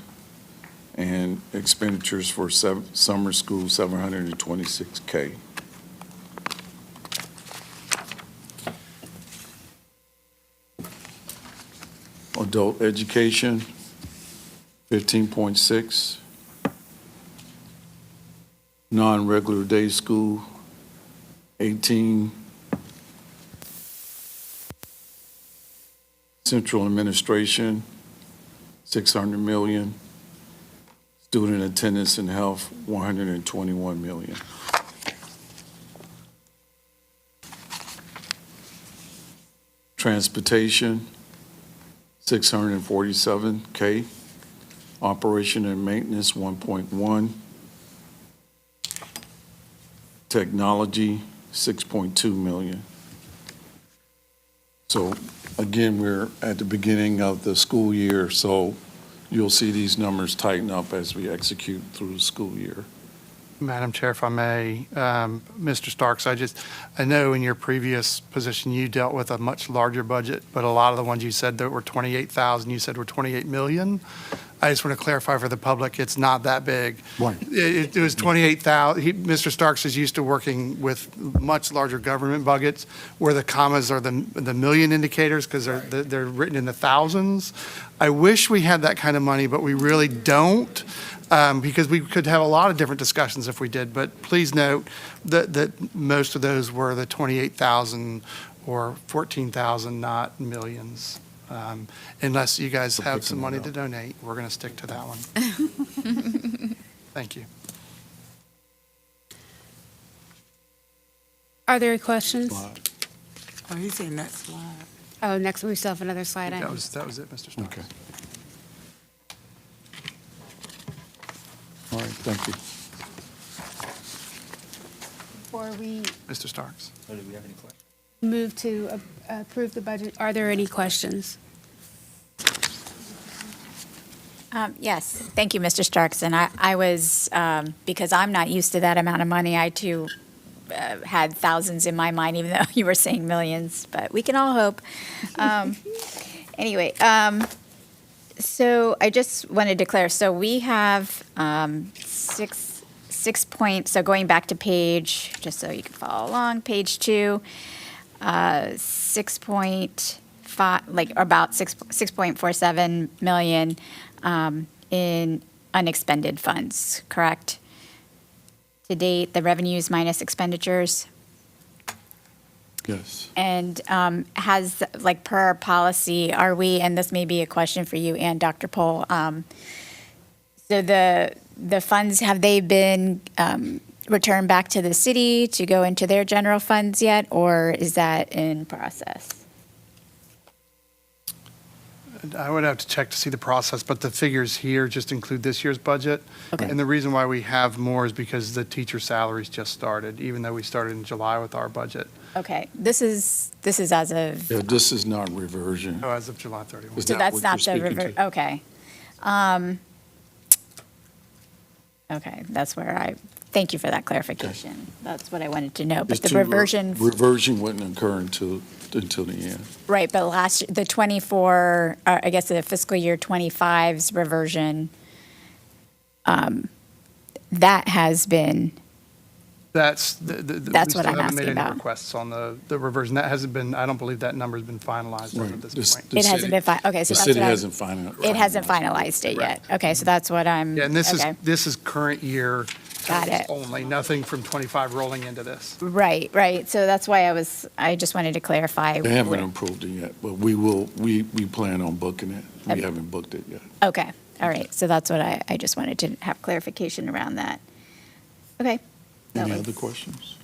And expenditures for summer school, 726K. Adult education, 15.6. Non-regular day school, 18. Central administration, 600 million. Student attendance and health, 121 million. Transportation, 647K. Operation and maintenance, 1.1. Technology, 6.2 million. So again, we're at the beginning of the school year, so you'll see these numbers tighten up as we execute through the school year. Madam Chair, if I may, Mr. Starks, I know in your previous position you dealt with a much larger budget, but a lot of the ones you said that were 28,000, you said were 28 million. I just want to clarify for the public, it's not that big. Right. It was 28,000. Mr. Starks is used to working with much larger government budgets where the commas are the million indicators because they're written in the thousands. I wish we had that kind of money, but we really don't. Because we could have a lot of different discussions if we did, but please note that most of those were the 28,000 or 14,000, not millions. Unless you guys have some money to donate, we're going to stick to that one. Thank you. Are there questions? Oh, he said next slide. Oh, next we still have another slide. That was it, Mr. Starks. Okay. All right, thank you. Before we Mr. Starks. Do we have any questions? move to approve the budget, are there any questions? Yes, thank you, Mr. Starks. And I was, because I'm not used to that amount of money, I too had thousands in my mind, even though you were saying millions, but we can all hope. Anyway, so I just wanted to declare, so we have 6 points, so going back to page, just so you can follow along, page 2, 6.5, like about 6.47 million in unexpended funds, correct? To date, the revenues minus expenditures. Yes. And has, like, per our policy, are we, and this may be a question for you and Dr. Pohl, so the funds, have they been return back to the city to go into their general funds yet, or is that in process? I would have to check to see the process, but the figures here just include this year's budget. Okay. And the reason why we have more is because the teacher salaries just started, even though we started in July with our budget. Okay, this is as of, Yeah, this is not reversion. Oh, as of July 31. Is so that that's what not you're the speaking river, to? okay. Okay, that's where thank you for that clarification. That's what I wanted to know, but It's the to- reversion. Reversion wouldn't occur until the end. Right, but the 24, I guess the fiscal year 25's reversion, that has been, That's That's what I'm We still haven't asking made any about. requests on the reversion. That hasn't been, I don't believe that number's been finalized as of this point. it hasn't been, okay, so The that's city what hasn't finalized. it hasn't finalized it yet. Okay, so that's what I'm, Yeah, and okay. this is current year Got it. only, nothing from 25 rolling into this. Right, so that's why I just wanted to clarify. They haven't approved it yet, but we plan on booking it. We Okay. haven't booked it yet. Okay, all right, so that's what I just wanted to have clarification around that. Okay. That Any was- other questions?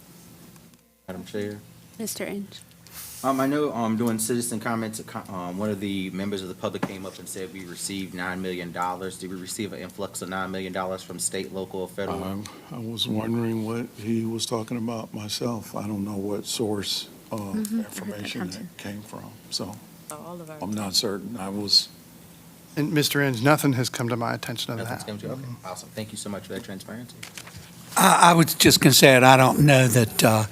Madam Chair. Mr. Inge. I know, doing citizen comments, one of the members of the public came up and said we received $9 million. Did we receive an influx of $9 million from state, local, or federal? I was wondering what he was talking about myself. I don't know what source of information that came from, so I'm not certain. And Mr. Inge, nothing has come to my attention of Nothing's that. come to, okay, awesome. Thank you so much for that transparency. I was just going to say, I don't know that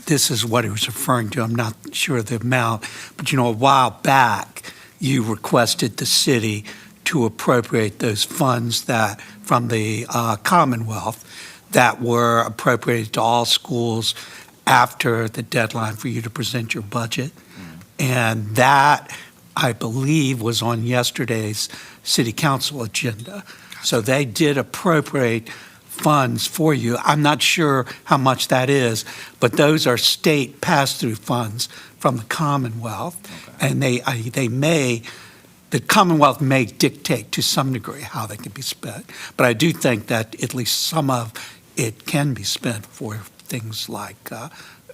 this is what he was referring to. I'm not sure of the amount. But, a while back, you requested the city to appropriate those funds that, from the Commonwealth, that were appropriated to all schools after the deadline for you to present your budget. And that, I believe, was on yesterday's city council agenda. So they did appropriate funds for you. I'm not sure how much that is, but those are state pass-through funds from the Commonwealth. Okay. And the Commonwealth may dictate to some degree how they can be spent. But I do think that at least some of it can be spent for things like,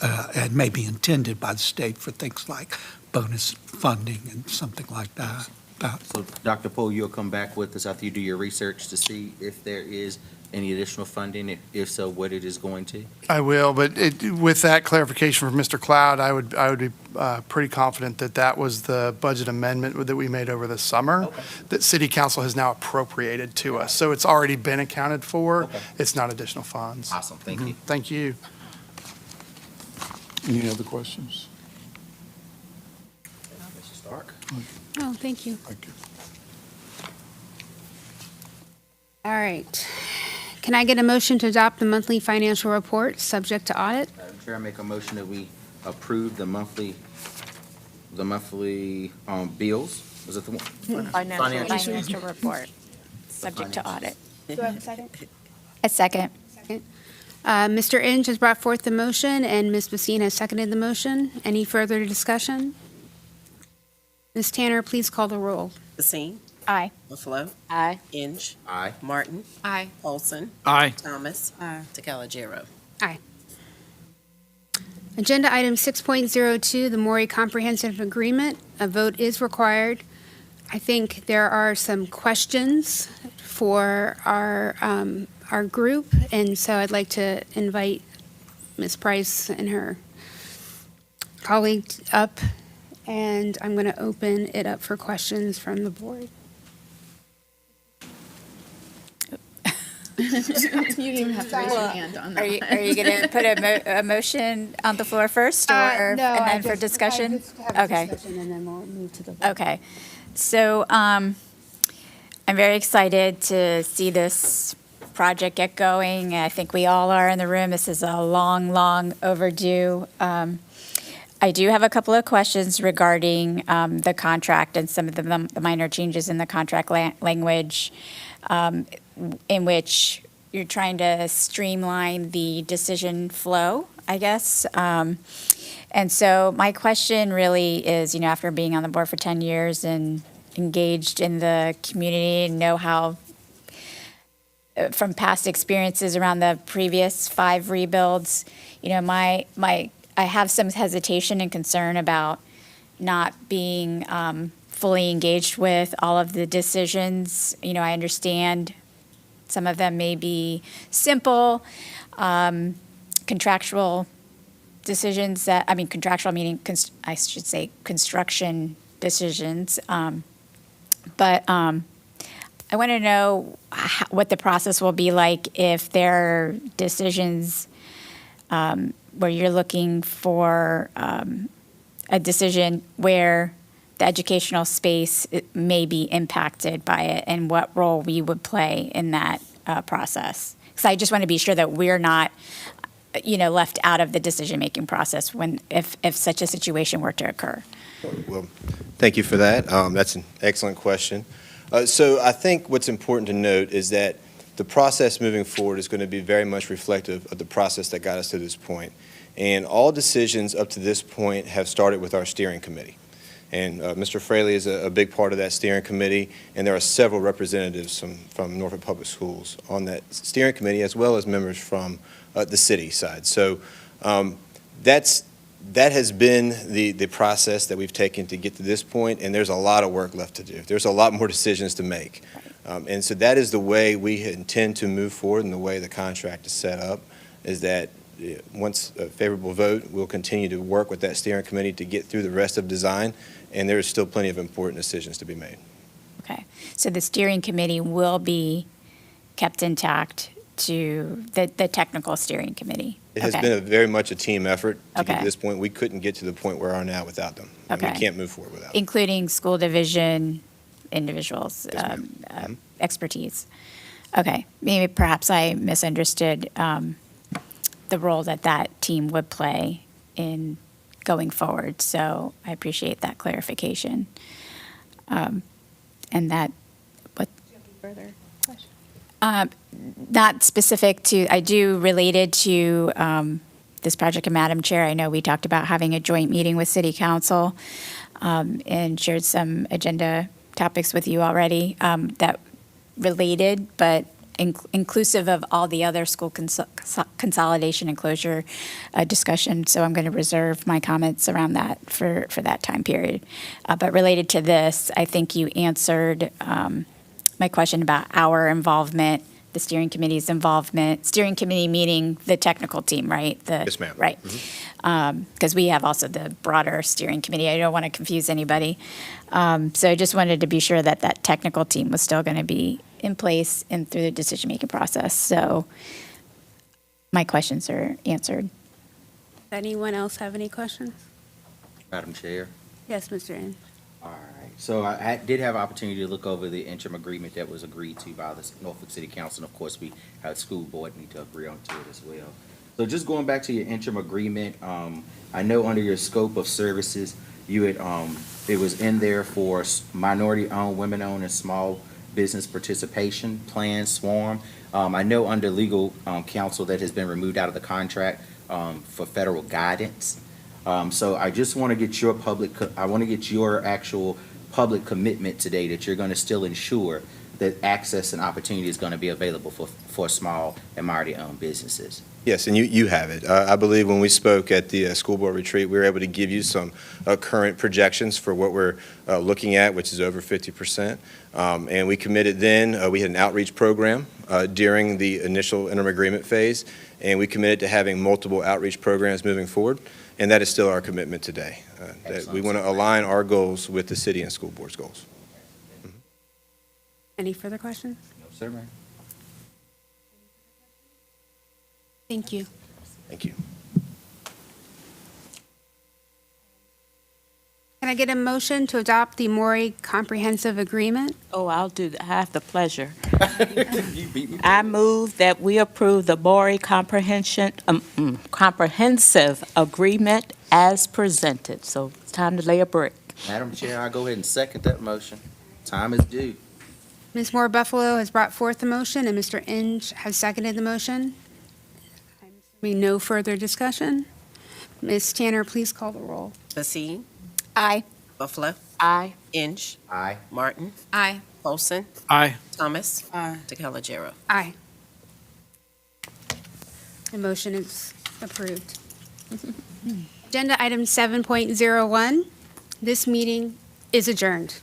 and may be intended by the state for things like bonus funding and something like that. So, Dr. Poole, you'll come back with us after you do your research to see if there is any additional funding, if so, what it is going to? I will, but with that clarification from Mr. Cloud, I would be pretty confident that that was the budget amendment that we made over the summer that City Council has now appropriated to us. So it's already been accounted for. Okay. It's not additional funds. Awesome, thank you. Thank you. Any other questions? Mr. Stark? Oh, thank you. Thank you. All right. Can I get a motion to adopt the monthly financial report, subject to audit? Madam Chair, I make a motion that we approve the monthly bills. Was it the one? Financial report, subject to audit. Do I have a second? A second. Second. Mr. Inge has brought forth the motion, and Ms. Messina has seconded the motion. Any further discussion? Ms. Tanner, please call the roll. Basine? Aye. Buffalo? Aye. Inge? Aye. Martin? Aye. Olson? Aye. Thomas? Tagalagero? Aye. Agenda item 6.02, the Maury Comprehensive Agreement. A vote is required. I think there are some questions for our group, and so I'd like to invite Ms. Price and her colleague up, and I'm going to open it up for questions from the board. You didn't even have to raise your hand on that. Are you going to put a motion on the floor first, or No, and I then for just- discussion? I just have a Okay. discussion, and then we'll move to the vote. Okay. So I'm very excited to see this project get going. I think we all are in the room. This is a long, long overdue. I do have a couple of questions regarding the contract and some of the minor changes in the contract language, in which you're trying to streamline the decision flow, I guess. And so my question really is, after being on the board for 10 years and engaged in the community and know how from past experiences around the previous 5 rebuilds, I have some hesitation and concern about not being fully engaged with all of the decisions. I understand some of them may be simple, contractual decisions contractual meaning, I should say construction decisions. But I want to know what the process will be like if there are decisions where you're looking for a decision where the educational space may be impacted by it, and what role we would play in that process. So I just want to be sure that we're not, left out of the decision-making process if such a situation were to occur. Well, thank you for that. That's an excellent question. So I think what's important to note is that the process moving forward is going to be very much reflective of the process that got us to this point. And all decisions up to this point have started with our steering committee. And Mr. Fraley is a big part of that steering committee, and there are several representatives from Norfolk Public Schools on that steering committee, as well as members from the city side. So that has been the process that we've taken to get to this point, and there's a lot of work left to do. There's a lot more decisions to make. And so that is the way we intend to move forward, and the way the contract is set up, is that once a favorable vote, we'll continue to work with that steering committee to get through the rest of design, and there's still plenty of important decisions to be made. Okay, so the steering committee will be kept intact to the technical steering committee? It has been very much a team effort to get to this point. We couldn't get to the point where we are now without them. And we can't move forward without them. Including school division individuals, expertise. Okay, maybe perhaps I misunderstood the role that team would play in going forward. So I appreciate that clarification. And that, what? Do you have any further questions? Not specific to, I do related to this project, and Madam Chair, I know we talked about having a joint meeting with City Council and shared some agenda topics with you already that related, but inclusive of all the other school consolidation and closure discussion. So I'm going to reserve my comments around that for that time period. But related to this, I think you answered my question about our involvement, the steering committee's involvement, steering committee meaning the technical team, right? Yes, ma'am. Right. Because we have also the broader steering committee. I don't want to confuse anybody. So I just wanted to be sure that technical team was still going to be in place and through the decision-making process. So my questions are answered. Does anyone else have any questions? Madam Chair. Yes, Mr. N. All right. So I did have opportunity to look over the interim agreement that was agreed to by the Norfolk City Council. And of course, we had school board need to agree on to it as well. So just going back to your interim agreement, I know under your scope of services, you had it was in there for minority-owned, women-owned, and small business participation plan, SWARM. I know under legal counsel that has been removed out of the contract for federal guidance. So I just want to get your actual public commitment today that you're going to still ensure that access and opportunity is going to be available for small and minority-owned businesses. Yes, and you have it. I believe when we spoke at the school board retreat, we were able to give you some current projections for what we're looking at, which is over 50%. And we committed then, we had an outreach program during the initial interim agreement phase, and we committed to having multiple outreach programs moving forward. And that is still our commitment today, that we want to align our goals with the city and school board's goals. Mm-hmm. Any further questions? No, sir, ma'am. Thank you. Thank you. Can I get a motion to adopt the Maury Comprehensive Agreement? Oh, I'll do that. I have the pleasure. I move that we approve the Maury Comprehensive Agreement as presented. So it's time to lay a brick. Madam Chair, I'll go ahead and second that motion. Time is due. Ms. Moore Buffalo has brought forth the motion, and Mr. Inge has seconded the motion. No further discussion. Ms. Tanner, please call the roll. Basine? Aye. Buffalo? Aye. Inge? Aye. Martin? Aye. Olson? Aye. Thomas? Aye. DeCalagero. Aye. The motion is approved. Agenda item 7.01, this meeting is adjourned.